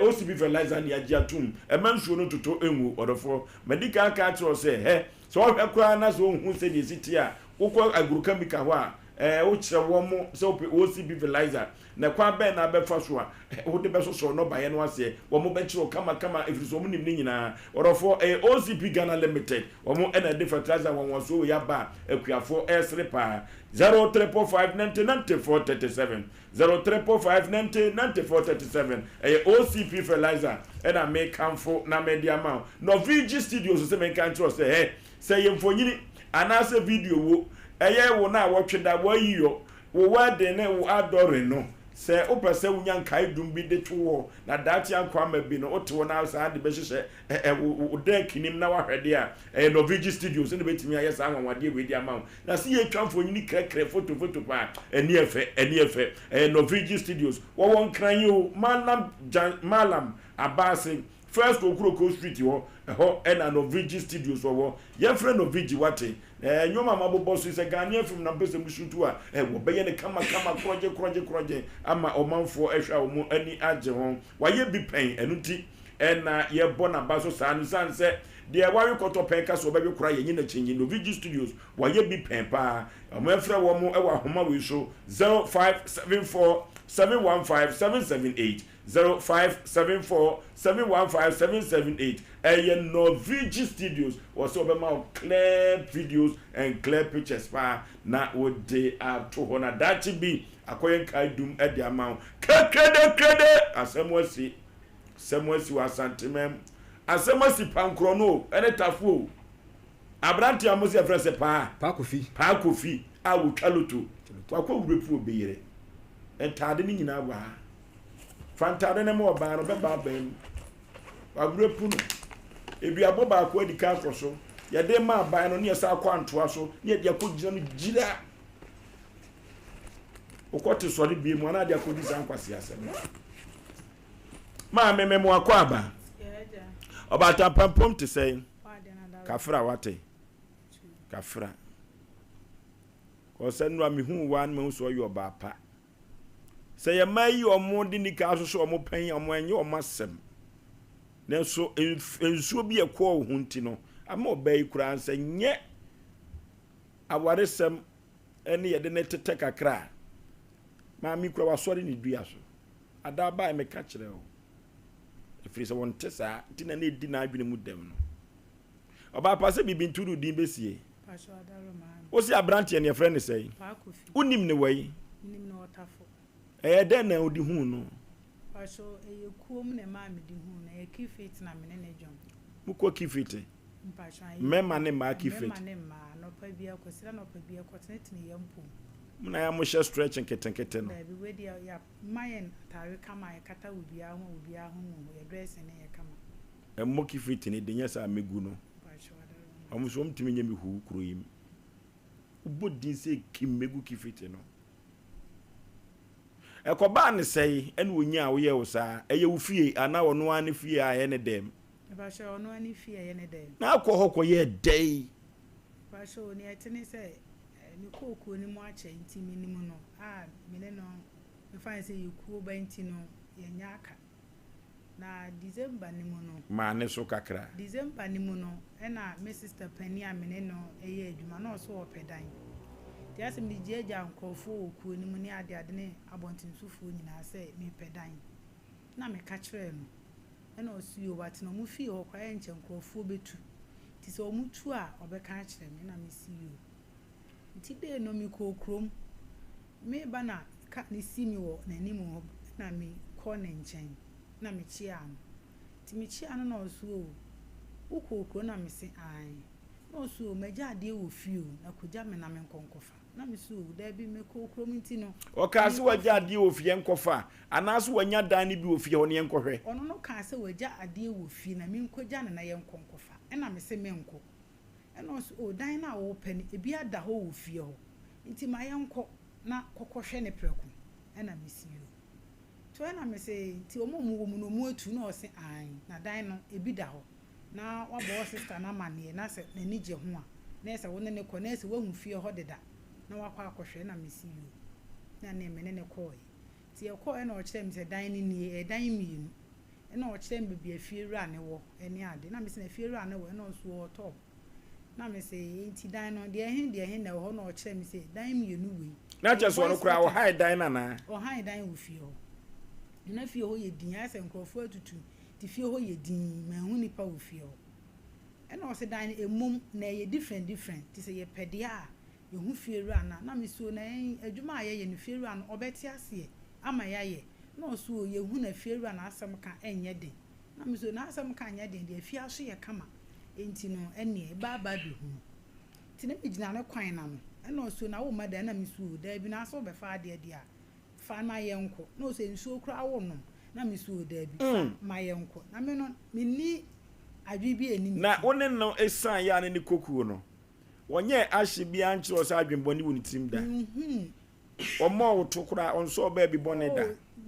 OCP fertilizer ni agi atum emansuo no toto enwu odofo medical card say so hwekwa na so hu se de siti a ukọ agrukamika ho a o kire wo mo so OCP fertilizer na kwa ben na befa so a wo de beso so no baye no ase wo mo be kire kama Efiriso mo nim ni nyina orofo OCP Ghana Limited wo mo na de fertilizer won so ya ba akuafo esrepa 0345909437 0345909437 OCP fertilizer na me kamfo na media ma no VG Studios so me kan tro say say yemfonyini anase video wo wo na wotweda wo yiyo wo wade ne wo adore no se opese wunya nkai dum bi de to na dati akwa ma bi no oto na sa de be hye wo de kinim na wahwede a no VG Studios ne betimi aye sa anwade we di ama na se ye twamfo nyini krekre photo pa eni efe no VG Studios wo won kran yo malam abase first Okuroko Street ho ena no VG Studios wo ye frɛ no VG wate nyoma mabobo so se Ghanaian film na pese mushutu a wo beye ne kama kroje ama omanfo ehwa wo mu ani age ho waye bi pen enuti ena ye bona baso sanu sanse de wawe koto pen ka so bebe kura ye nyina chenyi no VG Studios waye bi pen pa mo efra wo mu ewa homa we so 0574 715 778 0574-715-778. Novigi Studios was over my clear videos and clear pictures. Na what they are to honor that be akoyen kai dum at the amount. Krede Asem Wesi was santimem. Asem Wesi pankrono and a tafu. Abranti amosi afrese pa kofi a wo twaloto wakwa wrepu obeyere entade ni nyina wa fantade ne mo ba no be ba bam wrepu no eduabo ba akwa di ka so ye de ma ba no ne yesa akwa ntoa so ne de akogina no gira okote sori bi mu na de akodi san kwase asem ma mememo akwa aba obata pampom te say kafra wate kafra ko sanwa mi hu wan me so yo ba pa say ye mai omo di ni ka so omo pan omo enye omo asem ne so ensuo bi ekọ hu nti no ama obai kura ansa nye awaresem ene ye de ne tete kakra ma mi kura wasori ni dua so ada ba me ka kire o efiri se won tesa ti na di na adwene mu dem no oba pa se bibi nturu din besie pasho adaro man o si abrante ne friend say unim ne wai unim no otafo den na odi hu no pasho kuom ne ma me di hu na e kifit na me ne dwom muko kifit pasho mema ne ma kifit mema ne ma no pa bia kwesira no pa bia kwetene yampo muna ya mo share stretching keten no be we dia ya mayen tare kama ya kata obi ahụ no ya dress ne ya kama mo kifit ne de nyasa megu no amuso mtimi nyemi hu kuro yim ubodi se kimegu kifite no ekoba ne sei ene wonya wo ye wo sa eye wo fie ana wono ane fie a ye ne dem ba sha wono ane fie ye ne dem na akọ hokọ ye dei ba sha oni etene se ni koku ni mo ache ntimi ni mu no me ne no me fa se yekuo ba nti no ye nya aka na December ni mu no ma ne so kakra December ni mu no na me sister Penny amene no eye adwuma na so opedan ti asem di jeja nkofo okuo ni mu ni ade ne abontinsufuo nyina se me pedan na me ka kire no na osuo wat no mu fie ho kwa enche nkofo betu ti se omutu a obeka kire me na me siyo ti de no mi kokrom me bana ka ni simi wo na ni mu na me ko ne nchen na me chia no ti me chia no na osuo ukoko na me se ai na osuo magya ade wo fio na kogya me na me nkonkofa na me so da bi me kokrom nti no o ka se wagya ade wo fie nkofa anaso wanya dan ni bi wo fie ho ne nkohwe ono no ka se wagya ade wo fie na me nkogya na ye nkonkofa na me se me nko ena o dan na wo pani ebi ada ho wo fie ho nti ma ye nko na kokohwe ne preku na me si yo to na me se ti omo mu no mu atu na o se ai na dan no ebi da ho na wa bo sister na mane na se na ni je ho a na se wo ne ko na se wo hu fie ho deda na wa kwa akohwe na me si yo na na me ne ko ti e ko na o kire me se dan ni dan mienu na o kire me bi afie ra ne wo ene ade na me se na afie ra ne wo na o so o top na me se nti dan no de hen na ho na o kire me se dan mienu we na je so no kra o high dan na o high dan wo fie ho na fie ho ye din ase nkrofo atutu ti fie ho ye din ma hu nipa wo fie ho e na o se dan emum na ye different ti se ye pede a ye hu fie ra na me so na adwuma ye ne fie ra no obeti ase ama ye na o so ye hu na fie ra na asem ka enye de na me so na asem ka enye de fie aso ye kama enti no ene ba bi hu ti na me gina na kwan na no e na o so na wo ma da na me so da bi na so be fa de a fa na yenko no se nsuo kura wo no na me so da bi ma yenko na me no me ni adwibi eni na woni no esan ya ne kokuo no wonye ahye bi anche o sa adwenboni woni tim da omo wo to kura onso ba bi bone da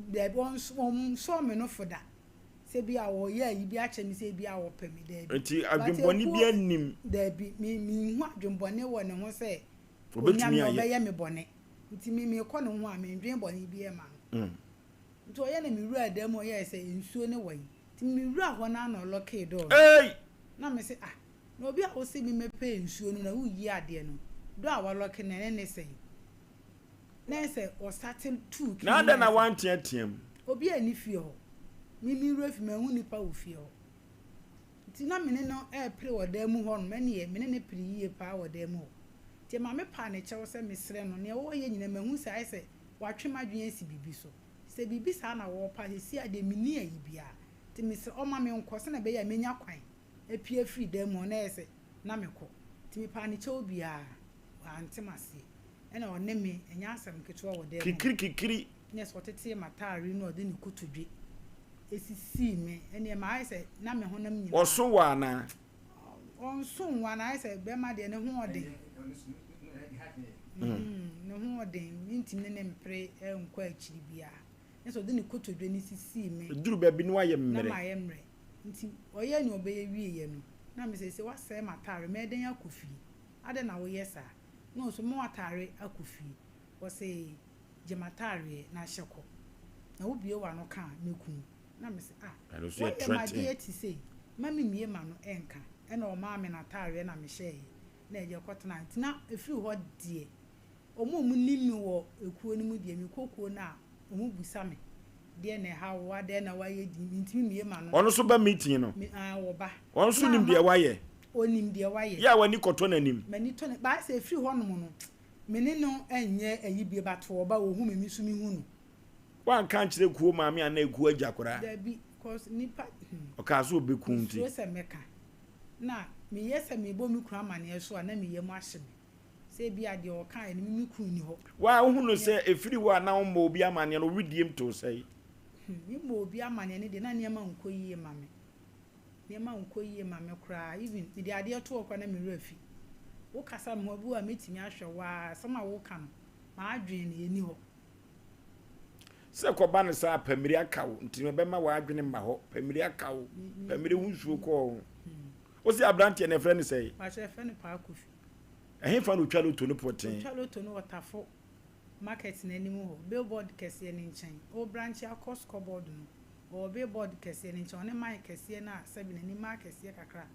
da bi onso me no foda se bi a wo ya yi bi ache mi se bi a wo pemi da bi enti adwenboni bi anim da bi mi hu adwenboni wo ne ho se obetumi aye me bone nti me ko ne ho a me ndwen bone bi e ma nti o ye na me wura da mo ye se nsuo ne wai nti me wura ho na na loke do na me se na obi a o se me mepe nsuo no na wo yi ade no do a wa loke ne se na se o starting 2 na da na wan tiam obi ani fie ho mimi ref me hu nipa ofie ho ti na mene no pre woda mu ho no mene mene ne pri yie pa woda mu ho ti ma me pa ne chewo se mesre no ne wo ye nyina mahu sai se watwe madwen si bibi so se bibi sa na wo pa si ade mini ayi bia ti mesre o ma me nko se na be ya menya kwan epie free da mu na ese na me ko ti me pa ne chewo bia wa antemase ena one me enya asem keto woda mu kikiri yes wotete matari no de ni kutudwe esisi me ene ma ai se na me honam nyina oso wa na onso wa na ai se be ma de ne ho ode ne ho ode ntimi ne mpre enkwa akiri bia yes de ni kutudwe ni sisi me duru ba bi no aye mmere na ma ye mmere nti oye ni obeye wiye no na me se wa se matari me den akofi ade na wo yesa no so mo atare akofi wo se jematare na hyeko na wo bie wa no ka mekun na me se so threat ti say mami mie ma no enka e na o ma me na tare na me hye na eje kwotena ntina efiri ho die omo mu nimi wo ekuo ni mu die mi kokuo na omo busa me die na ha wo ade na wa ye di ntimi mie ma no ono so ba meeting no wo ba ono so nim die wa ye onim die wa ye ya wani koto na nim mani to ne ba se efiri ho no no mene no enye ayibie bato oba wo hu me sumi hu no wan kan kire kuo maami ana ekuo ajakora da bi cause nipa o ka so bekunti so se meka na me yesa me bo mi kura mane so na me yemu ahye me se bi ade o kan ni mi kun ni ho wa hu no se efiri wa na mo obi amane no widiem to sei mi mo obi amane ne de na niam nkoyie mame niam nkoyie mame kura even de ade to okwa na me rafi wo kasa mo abu a metimi ahwe wa sama wo kan ma adwen ne eni ho se ko ba ne sa pamiri akawo ntime be ma wa adwene ma ho pamiri akawo pamiri hunsuo ko o si abrante ne friend say ma che friend pa kofi ehin fa no twalo to no poten twalo to no watafo market na enimu ho billboard kese ne nchen o branch akos cupboard no o billboard kese ne nchen one man kese na sabi na ni ma kese kakra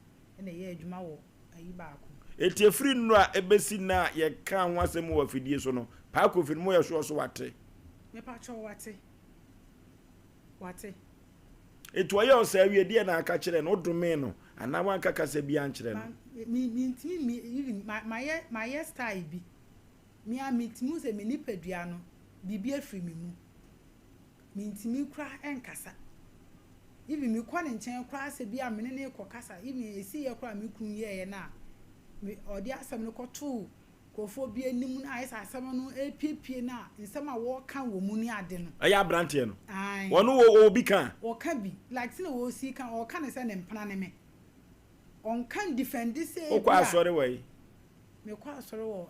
na ye adwuma wo ayi ba ko eti efiri no a ebesi na ye kan ho asem wo afidie so no pa kofi no mo ye so wate me pa cho wate etu aye o sa wie die na aka kire no dome no ana wan kaka se bi an kire no mi even my style bi mi a mitmu se me nipadua no bibia free me mu mi ntimi kra enkasa even mi kwa ne nchen kra se bia me ne kokasa even esi ye kra mi kun ye na mi odi asem ne koto kofo bi anim na ayesa asem no epiepie na nsem a wo kan wo mu ni ade no aya brante no wono wo obi kan wo kan bi like say wo si kan wo kan se ne mpana ne me on kan defend say o kwa asore we me kwa asore wo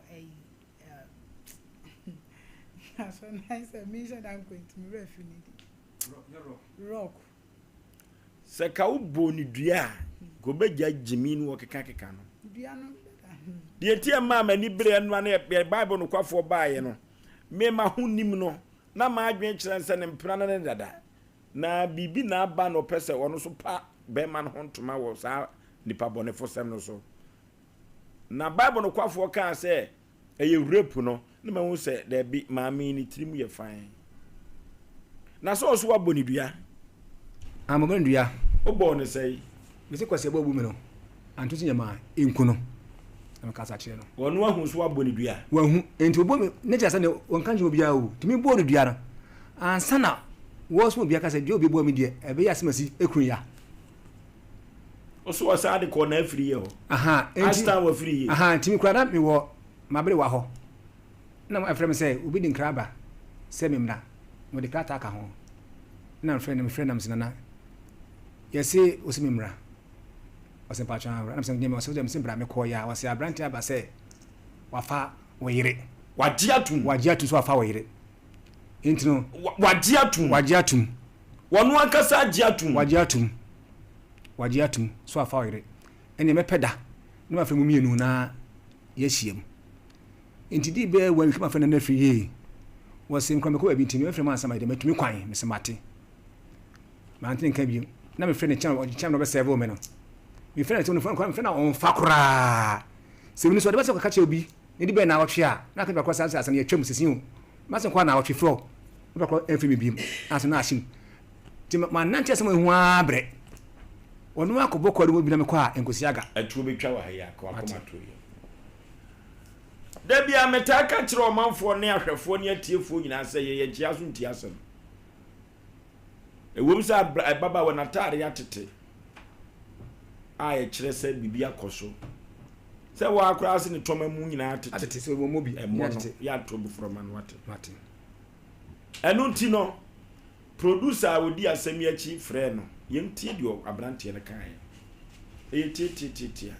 so nice mission I'm going to me refinity rock se ka wo boni dua go beja jimi no keka no dua no de tie ma mani bre no na Bible no kwafo baaye no me ma hunim no na ma adwen kire nse ne mpra na dada na bibi na aba no pese wono so pa be man ho ntoma wo sa nipa bone fosem no so na Bible no kwafo kan se eye rape no na ma hu se de bi maami ni trimu ye fan na so so waboni dua amomani dua obo ne sei me se kwase bobu me no anto tinyama enku no na kasa kire no wono ahu so waboni dua wahu enti obo me ne jasa ne wonka nje obi a o timi bo no dua no ansa na wo so obi aka se dua obi bo me die ebe ya semasi ekun ya oso wasa de ko na afiri ye ho aha enti asta wa free ye aha timi kura na me wo mabere wa ho na mo afrem se obi din kraba se memna mo de krata aka ho na friend am sinana yesi osimimra osempa chanra na msem o se dem simbra me ko ya wase abranti aba se wafa woyire wajiatum so wafa woyire intino wajiatum wonu ankasa wajiatum so wafa woyire ene mepeda na ma fremu mienu na yesiem intidi be wan kuma fana na friye wasim kwa me ko abi ntimi fremu ansama de metumi kwan mesemate mantin ka bi na me friend channel be serve me no me friend to no friend on fakura se mi so de be se ka che obi ndi be na wotwe a na ka be kwa sansa ne atwam sesin o ma se kwa na wotwe fro be kwa enfi me bi aso na ashim ma nante asem ho abre ono akobɔ kwari mo bi na me kɔ a enkosi aga atuo betwa wa ya akɔ akoma to yi da bia metaka kyerɛ ɔmanfoɔ ne ahwɛfoɔ ne atiefoɔ nyinaa sɛ yɛ gyia so ntia asɛm ewom sɛ baba wɔ natare yatete a yɛ kyerɛ sɛ bibia kɔ so sɛ wɔ akora ase ne tɔma mu nyinaa atete sɛ wɔ mo bi ɛmɔ ya to bu frɔma no wate ɛno nti no producer a wodi asɛm yi akyi frɛ no yɛntie deɛ abranteɛ no kae ɛyɛ tietietia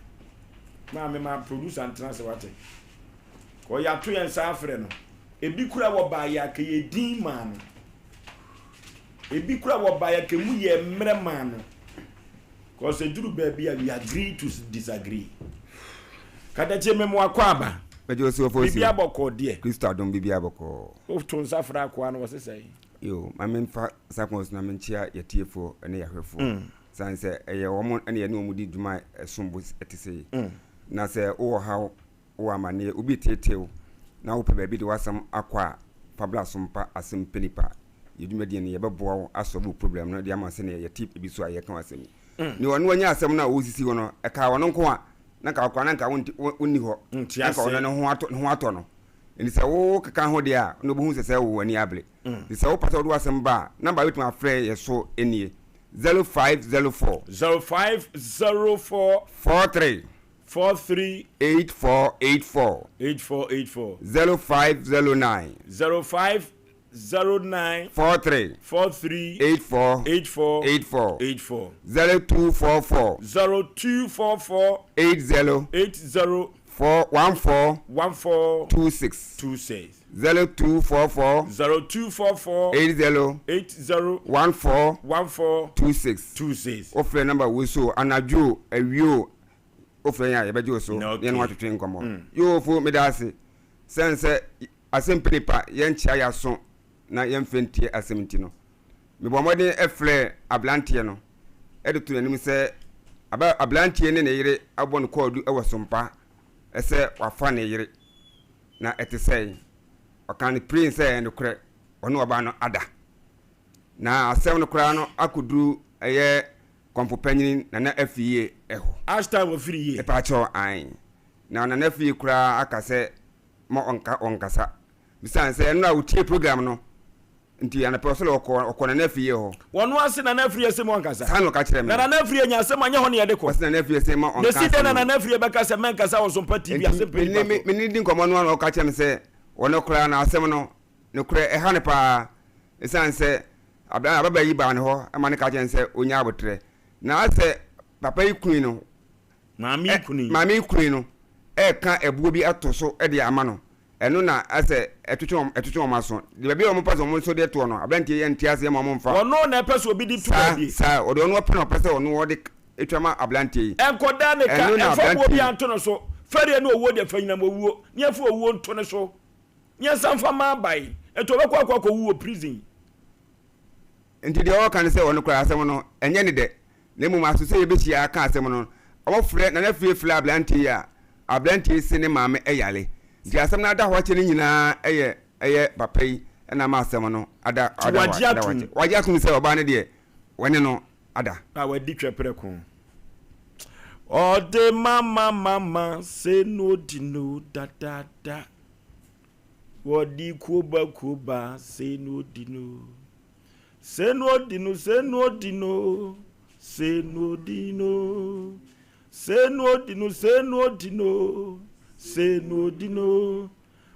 ma producer ntena sɛ wate ko ya to yɛn sa afrɛ no ebi kura wɔ ba ya ka yɛ din ma no ebi kura wɔ ba ya ka mu yɛ mmerɛ ma no ko se duru baabi a we agree to disagree kada che memo akɔ aba Bejo Osei Oforisuo bibia bɔkɔ deɛ Kristo adom bibia bɔkɔ o to nsa fra akɔ no wɔ sesɛ yo mamenfa sakons na menchia yetiefo ene yahwefo san se eye wo ene ye ne omudi dwuma esombo etise na se wo ha wo amane obi tetew na wo pe ba bi de wasam akwa pabla Sompa Asem Mpe Nipa yedwuma de ne ye beboa wo asolve problem no de amase ne ye tip bi so aye kan asem ni wonu wanya asem na wo sisi wo no e ka wono nko a na ka kwa na nka wonni ho na ka wono ne ho ato no ni se wo kaka ho de a no bo hu se wo wani able ni se wo pato do asem ba number with my friend ye so enie 0504 43 8484 0509 43 8484 0244 80 1426 0244 80 1426 offer number we so anajo awio offer ya ye bejo so ye no atwetwe nkomo yo fo medase sense Asem Mpe Nipa ye nchia ya so na ye mfentie asemti no mebo modern efre ablantie no edetu nanim se ablantie ne yire abon kodu ewo Sompa ese wafa ne yire na etesei okan prince e no kure ono oba no ada na asem no kura no akuduru eye kompopanyin na afie eho ashta wo firi ye e pa cho an na afie kura akase mo onkasa bisan se no awutie program no nti ana persolo okona na afie ho wono ase na afie ase mo onkasa sanu ka kire me na afie nya ase manya ho ne yede ko ase na afie ase mo onkasa ne side na afie beka se menkasa wo Sompa TV Asem Mpe Nipa me ni din komo no ka kire me se wono kura na asem no ne kura e ha ne pa bisan se ababa yi ba ne ho ama ne ka kire se onya abotre na ase papa yi kunu no mami kunu no e ka ebuo bi atoso e de ama no eno na ase etwetwe maso de bia o mo paso mo so de to no abrantie ye ntiase mo mo mfa ono na peso bi di to bi sa o de ono pe no pese ono wo de etwama abrantie enkoda ne ka enfa bo bi anto no so fere no owo de fanyina mo wuo ne afa owo nto ne so ne sanfa ma bai eto be kwa wuo prison enti de o kan se ono kra asem no enye ne de ne mu maso se ye be hia aka asem no o fre na fie fle abrantie ya abrantie se ne maame eyale di asem na ada ho ache ni nyina eye papa yi na ma asem no ada waje atum se oba ne de woni no ada na wadi twepere ko ode mama se no dino da wadi kuba se no dino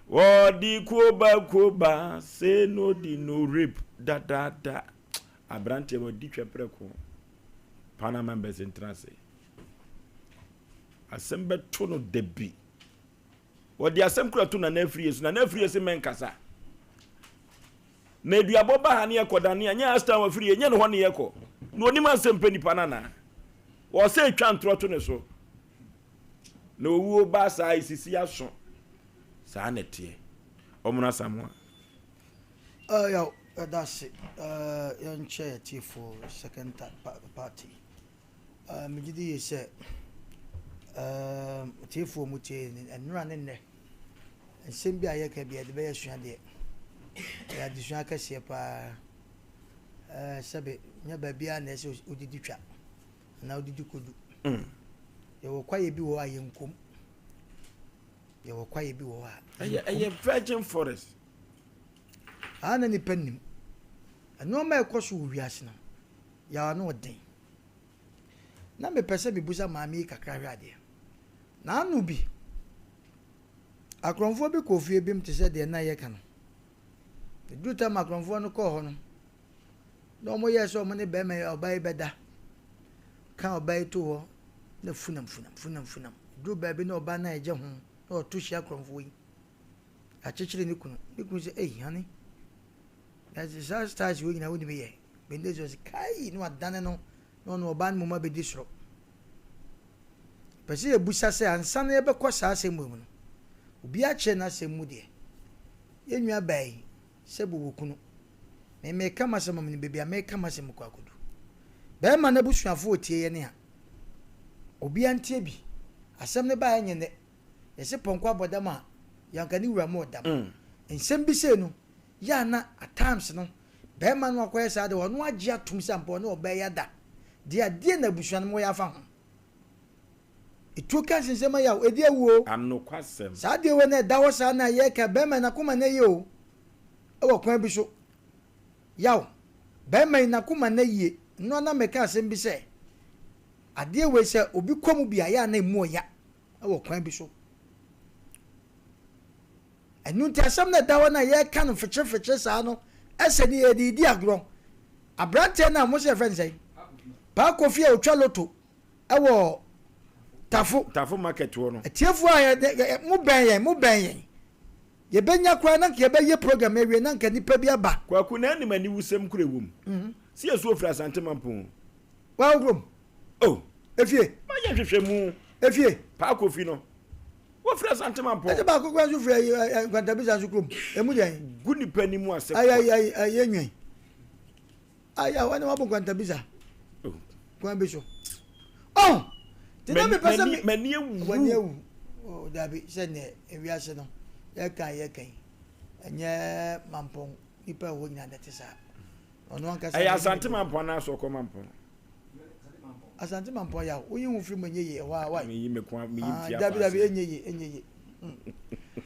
wadi kuba se no dino rip da abrante wadi twepere ko Panama members entrance asem beto no debi wadi asem kura to na afrie so menkasa na eduabo ba ha ne ekoda ne anya asta wa afrie nya ne ho ne yeko no onima Asem Mpe Nipa na wo se twa ntro to ne so na owuo ba sa isisi aso sa na tie omuna samwa yo that's it yon chair for second party me gidi ye say for mutie enura ne ensem bi ayeka bi de be yesua de ya disua ka sie pa sebe nya ba bia na ese odidi twa na odidi kodu ye wo kwaye bi wo aye nkom ye wo kwaye bi wo a virgin forest ana ni pennim ano ma ekoso wiase no ya no den na me pese bi busa maami kakra hwade na anu bi akronfo bi kofie bim te se de na ye ka no duta makronfo no ko ho no no mo ye so mo ne be me obai beda ka obai to ho na funam du ba bi na oba na eje ho na oto hia akronfo yi a chechire ni kunu se hani ya stars wo nyina wo ni be ye bendezo se kai no adane no no oban mo ma be disro pese e busa se ansa na ye be kwa sa asem mu no obi a che na asem mu de ye nwa bai se bu kunu me kama se mamni bebi a me kama se mko akodu be ma na busuafo otie ye ne a obi antie bi asem ne ba nye ne ye se ponko abodama yanka ni wura mo dam ensem bi se no ya na at times no be ma no akoye sa de wono agi atum sampo no oba ya da dia na busuan mo ya fa ho etuka sensema ya edi awuo anno kwasem sa de we na da wo sa na ye ka be ma na kuma na ye o ewo kwan bi so yaw be ma na kuma na ye no na meka asem bi se ade we se obi komu bia ya na emu oya ewo kwan bi so enu ti asem na da wo na ye ka no fiche sa no ese ni ye di agro abrante na mo se friend say pa kofi otwa loto ewo tafu market wo no etiefo a mu ben yen ye benya kwa na ke be ye program ewie na nka nipa bi aba kwaku na ani mani wusem kurewum si yesu ofra asante mampon wa ogrom efie ma ye hwehwe mu efie pa kofi no wo fra asante mampon e ba kokwa so fra kwanta bi sanso krom emu den gu nipa ni mu ase ay enwen aya wani wa bo kwanta bi sa kwa bi so Tina me pesa mani ewu o dabi se ne ewiase no ye kan enye mampon ipa wo nyina de tesa ono anka sa asante mampon na so ko mampon asante mampon ya oyin hu firi manye ye wa me yi me kwa me yi tia dabi enye ye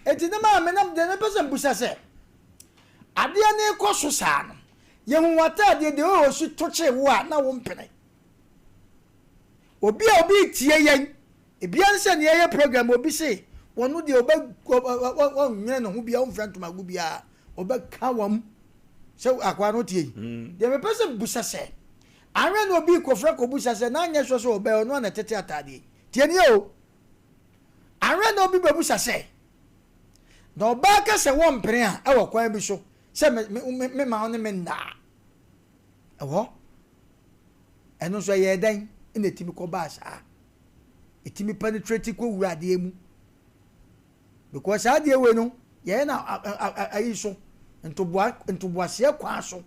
etina ma me nam de me pesa mbusa se ade na ekoso sa no ye hu wata de o su toche wo a na wo mpene obi tie yen ebia nse ne ye program obi se wonu de oba nwene no ho bia on front magu bia oba ka wam se akwa no tie de me pese busa se anwe no obi ko fra ko busa se na anya so oba ono na tete atade tie ni o anwe no obi busa se no ba ka se wo mpre a e wo kwan bi so se me ma on me nda ewo eno so ye dan ina timi ko ba sa etimi penetrate ko wura de emu because ade we no ye na ayi so ntoboa se kwa so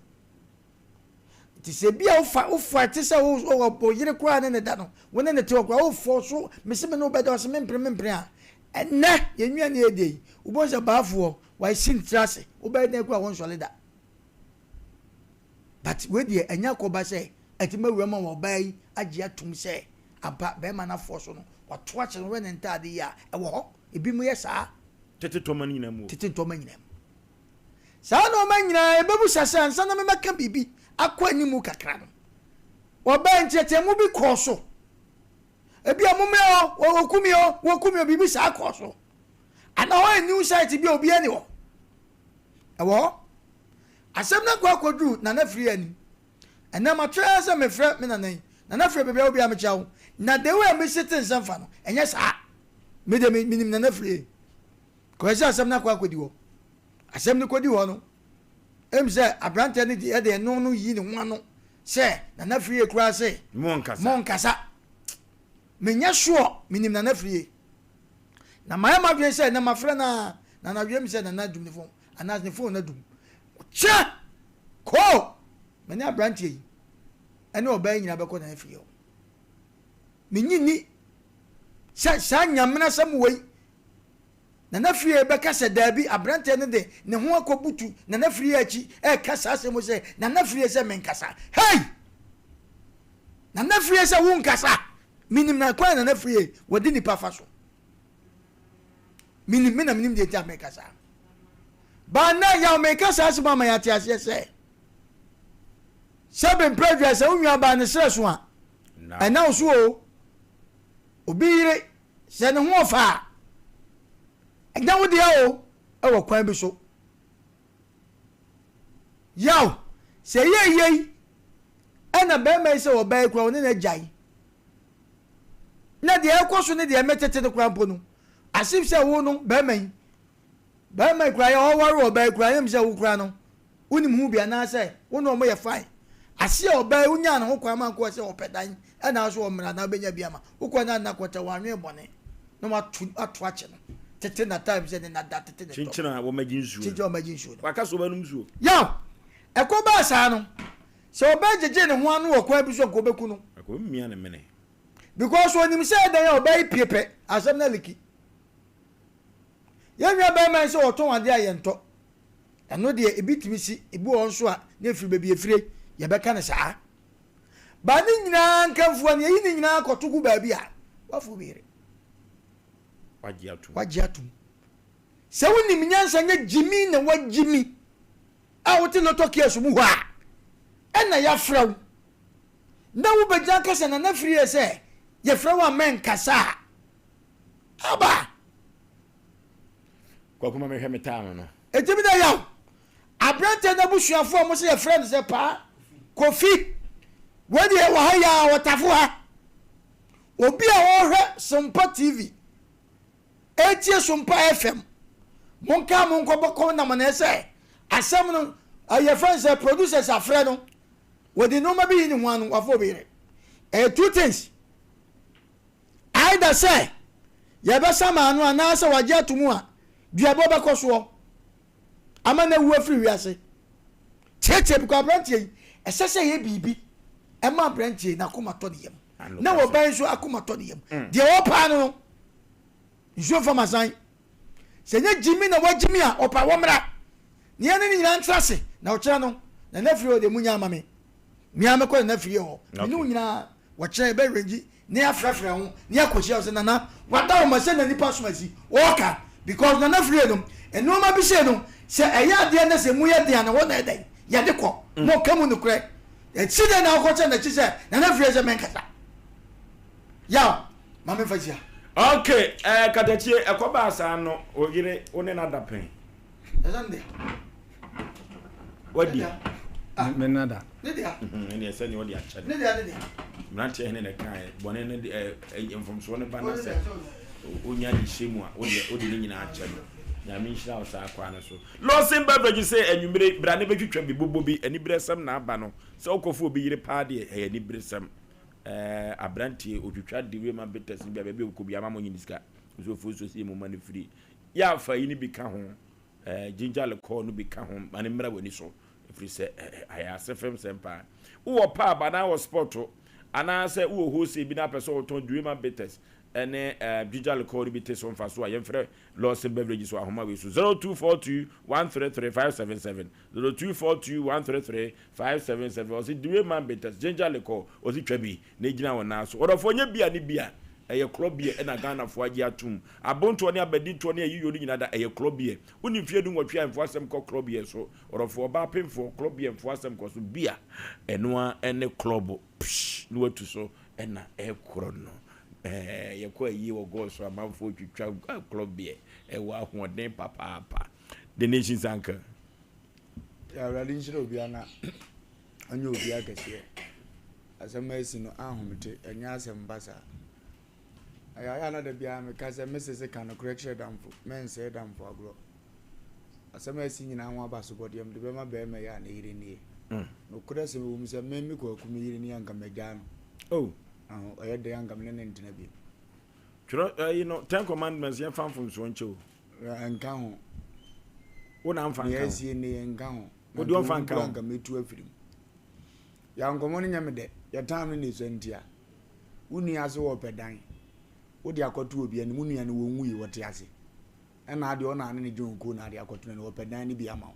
ti se bia ofa ti se o yire kwa ne da no wona ne te kwa o fo so me se me no be da so me mpre a enne ye nwia ne ede ubo se baafo wa sin trase o be na kwa won so leda but we de enya ko ba se etima wura ma wo bai agi atum se aba be ma na fo so no wato a chere we ne ntade ya e wo ho ebi mu ye saa tete toma nyina mu saa no ma nyina e bebu sase ansa na me meka bibi akwa ni mu kakra no wo ba ntete mu bi ko so ebi amume o okumi bibi saa ko so ana ho new site bi obi ani ho e wo asem na kwa kodru na na free ani ana ma twa se me frɛ me na frɛ bebe obi am chawo na de we me sitin sanfa no enya saa me de minim na free ko esa asem na kwa kodi wo asem ne kodi wo no em se abrante ne de no yi ne ho no se na free kura se mon kasa menya sure minim na free na maya ma dwe se na ma frɛ na dwe me se na dum ne phone anas ne phone na dum cha ko many abrante yi ene oba nyina be ko na free o menyini sa nyamena sam wei na free be kasa dabi abrante ne de ne ho akobutu na free achi e kasa asemo se na free se menkasa hey na free se wo nkasa minim na kwa na free wodi nipa fa so minim de ta menkasa ba na ya menkasa asemo ma ya ti ase se seven previous unwa ba ne sere so a na wo so o obi yire se ne ho fa na wo dia o e wo kwan bi so yaw se ye ana be mai se wo ba kwa ne jai na de ekoso ne de metete de kwa mpo no asif se wo no be mai kwa ya o waro ba kwa yem se wo kwa no unim hu bia na se wo no mo ye fine ase o ba unya na ho kwa ma ko se o pedan ana so o mra na benya bia ma wo kwa na kwata wanwe bone no ma atu ache no tete na time se na da tete ne chinchina wo majinsu chinchina wo majinsu waka so banum suo yaw eko ba sa no se o ba jeje ne ho anu wo kwa bi so ko beku no ko mmia ne mene because onim se da ya o ba ipiepe asem na liki ya nwa ba man se o ton ade ayento eno de ebitimi si ebu won so a na firi bebi efire ye beka ne saa ba ni nyina nkanfo ne yi ni nyina kotogu ba bi a wafu bire wajiatu se woni minyansa nya jimi na wajimi a wote loto kiasu mu hwa ena ya fraw na wo beja kasa na free se ye fraw a men kasa aba kwa kuma me hweme taano no etimi da yaw abrante na busuafo mo se ye friend se pa kofi wodi e wa ya wotafo ha obi a wo hwe Sompa TV etie Sompa FM monka monko boko na mana ese asem no aye friends and producers afre no wodi no ma bi ni ho anu wafo bi re two things either say ye be sama anu ana se waje atumu a duabo be koso ama na wu afiri wiase cheche bi ko brantie esese ye bibi e ma brantie na koma to de yem na wo ban so akoma to de yem de wo pa no njo fama san se nya jimi na wajimi a opa wo mra ne ya ni nyina ntrase na wo kira no na nafiri o de munya amame mi amekọ nafiri ho ni nyina wo kira be renji ne afrafra ho ne akochi o se na wada o ma se na nipa somasi oka because na nafiri no eno ma bi se no se eya de na se mu ye de na wo na edai ya de ko mo kamu no kure e chi de na ko che na chi se na nafiri se menkasa ya ma me fazia okay katachie ekoba asa no ogire one na dapen ezande wadi menada ne dia ne ese ni wadi acha ne dia mranche hene ne kan bone ne information ne bana se onya di shemu a odi ni nyina acha no na mi nhira o sa akwa no so lo simba beji se enwumire bra ne betwitwa bi bobo bi ani bresam na aba no se okofo obi yire pa de ani bresam abrantie otwitwa diwe ma betes bia bebe okobi ama monyi diska so fo so si mo mani free ya fa yi ni bi ka ho ginger le call no bi ka ho mani mra wani so free se aya sefem sempa wo pa ba na wo sport ana se wo host bi na person oton diwe ma betes ene ginger le call bi te so mfa so ayen frɛ loss beverage so ahoma we so 0242133577 0242133577 o si diwe ma betes ginger le call o si twa bi na gina wona so odofo nya bia ne bia eye klobie e na Ghana fo agi atum abonto ne abadi to ne ayiyo ni nyina da eye klobie uni fie du nwotwe amfo asem ko klobie so odofo ba pemfo klobie amfo asem ko so bia enoa ene klobo no watu so ena e kro no yekwa yi wo go so amfo twitwa klobie e wa hoden papa the nations anchor ya rally nshiro obi ana anyo obi agase asemesi no ahomte enya asembasa aya na da bia me kase mesese kan correction damfo men say damfo agro asemesi nyina ho abaso bodiem de be ma be me ya na yire nie no kura se wo mse memmi ko akumi yire nie anka megano oya de anka me ne ntina bi you know 10 commandments yan fan from so ncho anka ho wona amfa nka yes ye ne nka ho wo de amfa nka anka metu afirim ya ngomo ne nyame de ya tam ne so ntia uni aso wo pedan wo de akoto obi ani munu ya ne wonwu yi wote ase ɛna ade ona ne jonko na ade akɔtuna ne opedan ne bi ama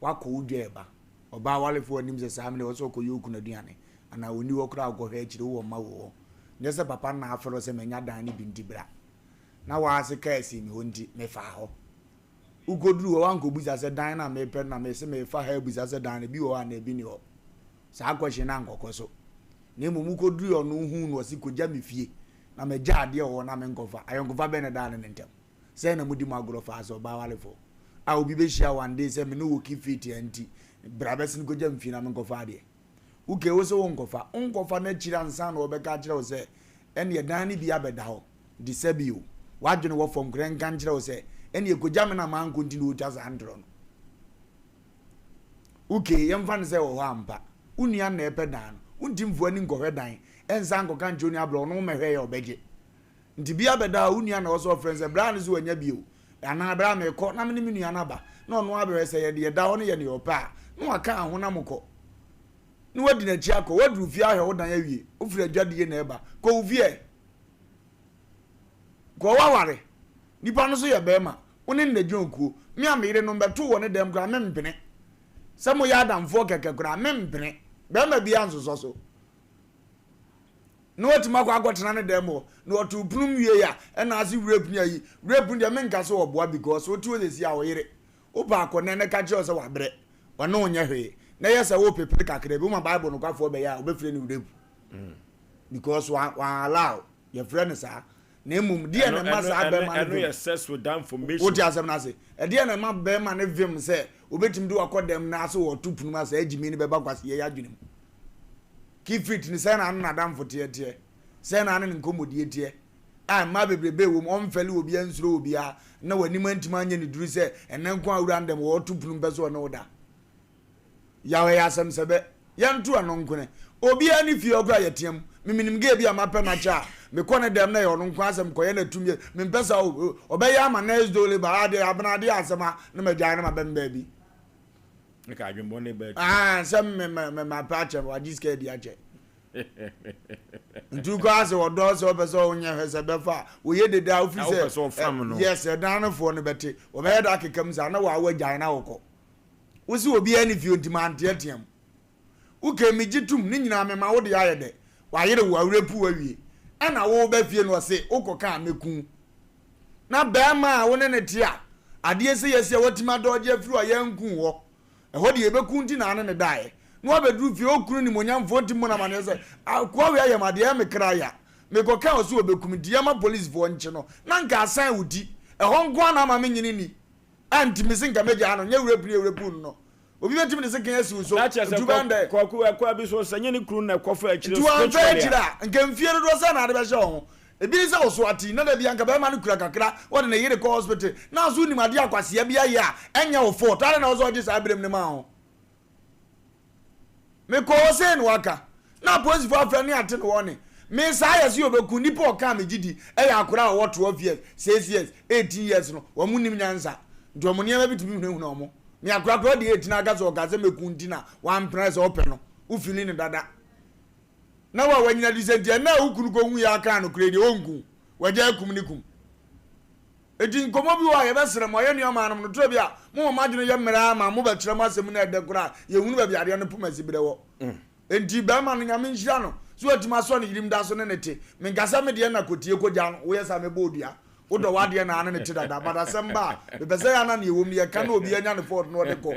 wakɔ udwa eba oba walefo anim sɛ saa me ne wɔsɔ kɔ yoku na duane ana oni wɔ kra akɔhwɛ akyire wo ma wo nyɛ sɛ papa na afɛro sɛ manya dan ne bi ntibra na waase kaasi mi honti me fa ho ugoduru wo wanko buza sɛ dan na me pɛ na me se me fa ha buza sɛ dan ne bi wo na bi ni ho saa kwahye na nkɔkɔ so na emu koduru ɔno hu no si kogya me fie na me gya ade wo na me nkɔfa ayɔnkɔfa bɛ ne dan ne ntem sɛ na mudi magoro fa so ba walefo a obi be hia one day sɛ me no wo ki fit anti bra bɛ sin kogya me fie na me nkɔfa ade uke wo so wo nkɔfa na kyira nsa na obɛka kyerɛ wo sɛ ɛne dan ne bi abɛda ho di sɛbio wadwene wo fom kren kan kyerɛ wo sɛ ɛne ekogya me na man continue wo tasa andro no uke yɛmfa ne sɛ wo ho ampa unia na ɛpɛ dan unti mfo ani nkɔhwɛ dan ɛnsa nkɔka nkyɛ oni ablɔ no mɛhwɛ yɛ obɛgye nti bi abɛda unia na wo so friends bra ne so wanya bio ana bra me kɔ na me ne me nua na ba na ɔno abɛhwɛ sɛ yɛ de da ho ne yɛ ne ɔpa a na waka ho na mokɔ ni wadi na chi akɔ waduru fie ahwɛ wo dan awie ofiri adwade na ɛba kɔ wo fie kɔ waware nipa no so yɛ bɛma wone ne dwonkuo me amire no mbeto wo ne dem kra me mpene sɛ mo yɛ adamfo kɛkɛ kra me mpene bɛma bia nsoso so no watima kɔ akɔtena ne dem ho no otu punum wie ya ɛna ase rape ni ayi rape ndi me nka so oboa because wo ti wo sesi a wo yere wo ba akɔ ne ka kye sɛ wabrɛ ɔno onye hwe na yesa wo pepe kakra bi ma bible no kwafo be ya obefire ni rape because wa allow your friend sa na emum die na ma sa be ma no access with that information wo ti asem na se e die na ma be ma ne vim se obetim do akodem na so wo tupunu ma sa agimi ni be ba kwase ye adwenem ki fit ni se na na damfo tie se na ne nkomodie tie a ma bebrebe wo on fele obi ansuro obi a na wani mantima anya ni duru se enen kwa awura ndem wo tupunu be so na woda yawe asem sebe yantu anonkune obi ani fie okra yetiam miminim ge bia mape na cha me kone dem na yo nko asem koye na tumye me mpesa obeya ama next dole ba ade abna ade asema na magyan na mabemba bi me ka adwembo ne ba sem me mapa cha wa jiske di ache ntu ko ase odo se obesa onye hwese befa wo ye deda ofise yes dan fo ne bete obeya da kekam za na wa agyan na woko wosi obi ani fie ntimante atiam uke mijitum ni nyina me ma wo de ayede wa yere wo awrepu wawie ana wo ba fie no se ukoka meku na ba ma wo ne tia ade se yesi watima doje afiri oyanku wo eho de yebeku nti na ne dae no obedru fie okunu ni monyamfo ntimo na mane se akwa we ayamade ya mekraya mekoka oso obekum dia ma police fo nche no na nka asan wudi eho nko na ma menyini ni anti misinga meja ano nya wrepu no obi betim ne se kan asi so dubande kwaku akwa bi so sanye ne kru na kwofo akire so akira nka mfie do sa na de be hye ho ebi se oso ati na da bia nka be ma ne kura kakra wode ne yire ko hospital na so ni made akwase bia ye a enya wo fort ale na ozo gisa abrem ne ma ho me ko se no waka na police for afra ne ate no woni me sa ya si obeku nipa o ka me gidi e ya akura wo 12 years 6 years 18 years no wo munim nyansa ndo mo ne ma bitumi hu na omo me akura to de etina ga so ga se meku ntina one press open no u feeling dada na wa wanyina disenti na ukunu ko hu ya aka no kredi onku waja kumnikum edi nkomo bi wa ye besere mo ye nuoma no to bia mo madwene ye mmera ma mo betre ma asem na edekura ye hunu ba biade no puma sibire wo enti ba ma no nyame nhira no so atima so ne yirim da so ne nete me ngasa me de na kotie koja no wo ye sa me bodua wodo wade na ne te dada bada semba be pese ya na ne ewom ye ka na obi anya ne fort no de ko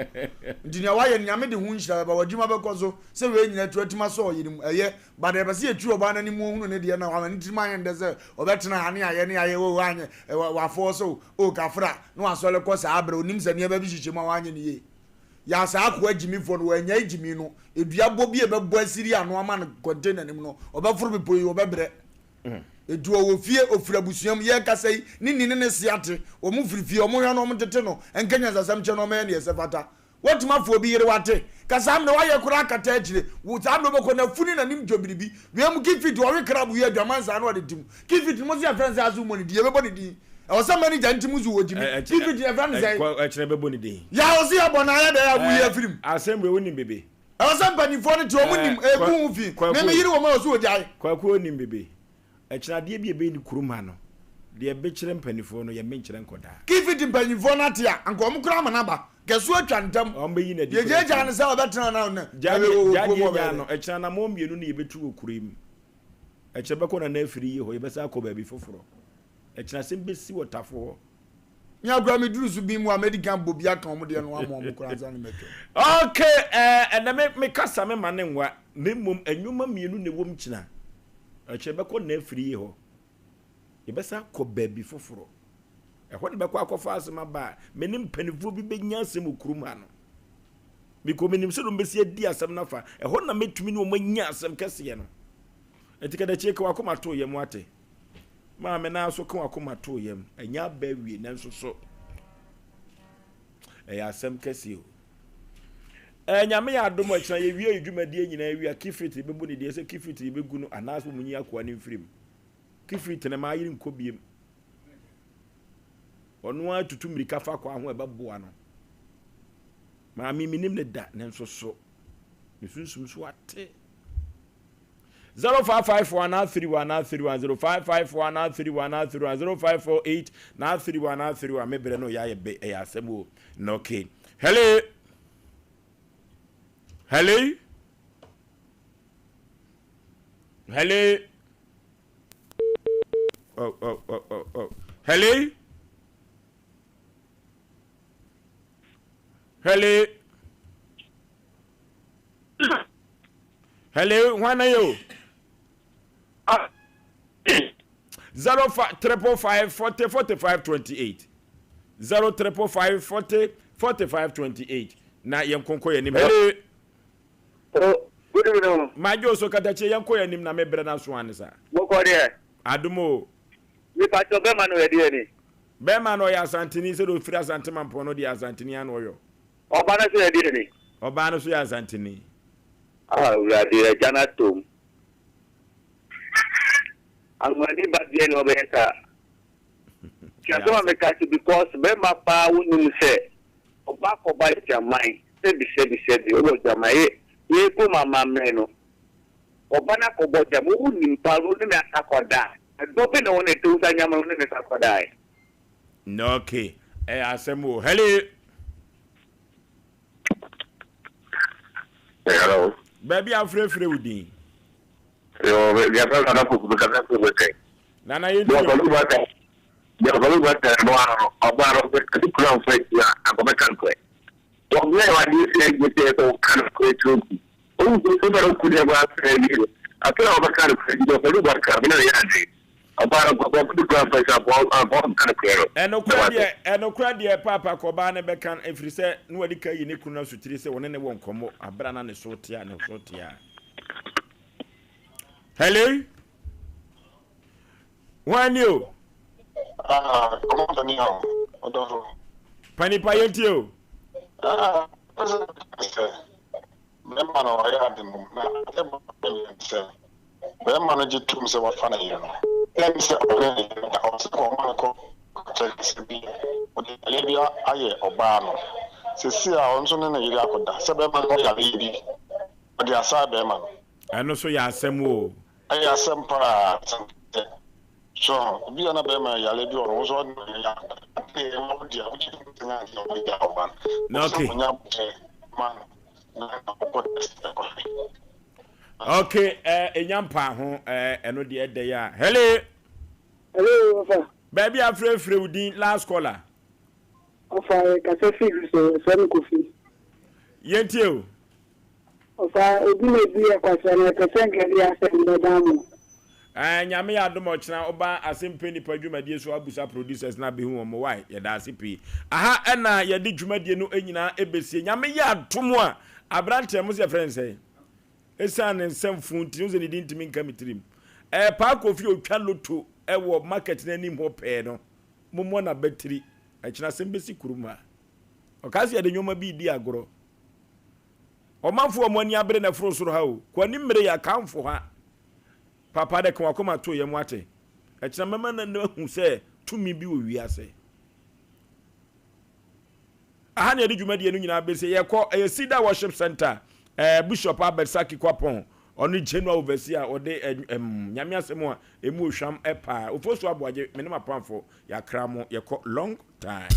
enti ne wa ye nyame de hu nhira ba wadwuma be ko so se we nyina tu atima so yirim eye bada pese ye tu oba na ni mu hunu ne de na wa ne tima anye de se obetena ane aye ne aye wo anye wa fo so o kafra no asole ko sa abra onim se ne ba bi hihye ma wa anye ne ye ya sa akwa jimi fo no wa nya jimi no edua bo bi e be bo asiri ano ama no container nim no obeforo bi poyi obebre eduo wo fie ofurabusuam ye kasai nini ne siate o mu firifie o mu hwa no mu tete no enkanya zasam che no ma ne yesefata watima fo bi yire wate kasam ne waye kura kata agire wo tam no beko na funi na nim jobiribi we mu kifit wo krabu ye adwamansa no de tim kifit mo sia friends azu mo ni die bebo ni di o sa mani janti muzu wo jimi kifit ye friends say e kire bebo ni di ya o sia bona ya da ya bu ye firim Asem Mpe wonim bebe Asem Mpe Nipa ni ti o mu nim ebu fi me yire wo ma o so ojai kwaku onim bebe ekirade bi ebe ni kuruma no de bechire mpanifo no ye menchire nkoda give it mpanifo na tia anko omkura manaba keso atwa ntam ombeyi na di ye jeja ne sa obetena na na jadi no echana na mo mienu na ye betu okurim echebeko na afiri ye ho ye besa akọ baabi foforo echana sem besi wotafo nya gwa me duru su bi mu american bobia kan mo de no amo omkura nza ne metwe okay and me kasa me manenwa memom enwuma mienu na wom kina echebeko na afiri ye ho ye besa akọ baabi foforo ehwo de beko akọfa asema ba menim panifo bi benya asem okurum ha no miko menim se do mbesi adi asem nafa ehwo na metumi ne omanya asem kese no etika da cheke wakoma to yem ate ma me na so ka wakoma to yem anya ba wie na nso so asem kese o nyame ya adom a kira ye wie edwumadi nyina wie kifriti bebu ne de se kifriti begu no anaso munyi akwa ne mfirim kifriti na ma yiri nkobiem onu atutu mirika fa kwa ho ebeboa no ma minim ne da ne nso so mesunsum so ate 05549310554103105548 mebere no ya be e asemo no okay hello hello hello oh hello hello hello wana yo 0555404528 0355404528 na yenkonko yanim hello good evening majo so katache yenko yanim na mebre na so anisa boko de adumo mi pa to be ma no yede ni be ma no ya santini se do fira santima mpo no dia santini an oyo oba na so yede ni oba na so ya santini ura de jana tom angwani ba bien obeka kiato me kasi because be ma pa wonu se oba ko ba jamai se bi o jamai ye ko mama meno oba na ko bo jamu wonu pa ro ni akoda do be na wona to sa nyama wonu ni akoda no okay asemo hello hello baby afrefre udin yo ya fa na ko ka ta ko ke nana yedu yo ko ba ta no abaro ko ti plan fa ya ko be kan ko to me wa di se gete to kan ko to o ko ba ko de ba se ni akira ba kan ko di ko ba ka bi na ya di abaro ko ti plan fa ya ko kan ko enokra de papa ko ba ne be kan efri se no wadi kai ni kuna sutiri se woni ne won komo abra na ne so tia hello one you comment on y a odo pani payetio même no ya de mo na be ma no jitum se wa fa na yo no em se o ne o se ko ma ko check se bi o de le bi aye oba no se si a on so ne na yiri akoda se be ma no ya bi o de asa be ma no eno so ya asem o aye asem para so bi na be ma ya le bi o so ya e mo dia o ji na ya o ya oba no okay okay enyampa ho eno de ede ya hello Ofa. baby afrefre udin last caller Ofa ka se figure so kofi yenti o Ofa obi na bi e kwasa na ka sengeli asem do damu nyame ya domo china oba Asem Mpe Nipa dwumadie so abusa producers na be hu omo why ye da asipi aha na ye di dwumadie no enyina ebesie nyame ya tomo a abrante mo se friends esan nsem funti no ze ni dintimi nka mitrim pa kofi otwa loto wo market na nim ho pe no momo na battery china sembesi kuruma okazi ya de nyoma bi di agoro omanfo omo ani abre na fro soro ha o kwani mmere ya kamfo ha papa de kwa koma to yem ate echina mama na hu se tumi bi wo wiase aha na edi dwumadi enu nyina be se ye ko sida worship center bishop Albert Saki kwapon ɔno general overseer ɔde nyame asɛm a emu hwam ɛpa Oforisuo Aboagye me ne mapamfo yakra mo yɛkɔ long time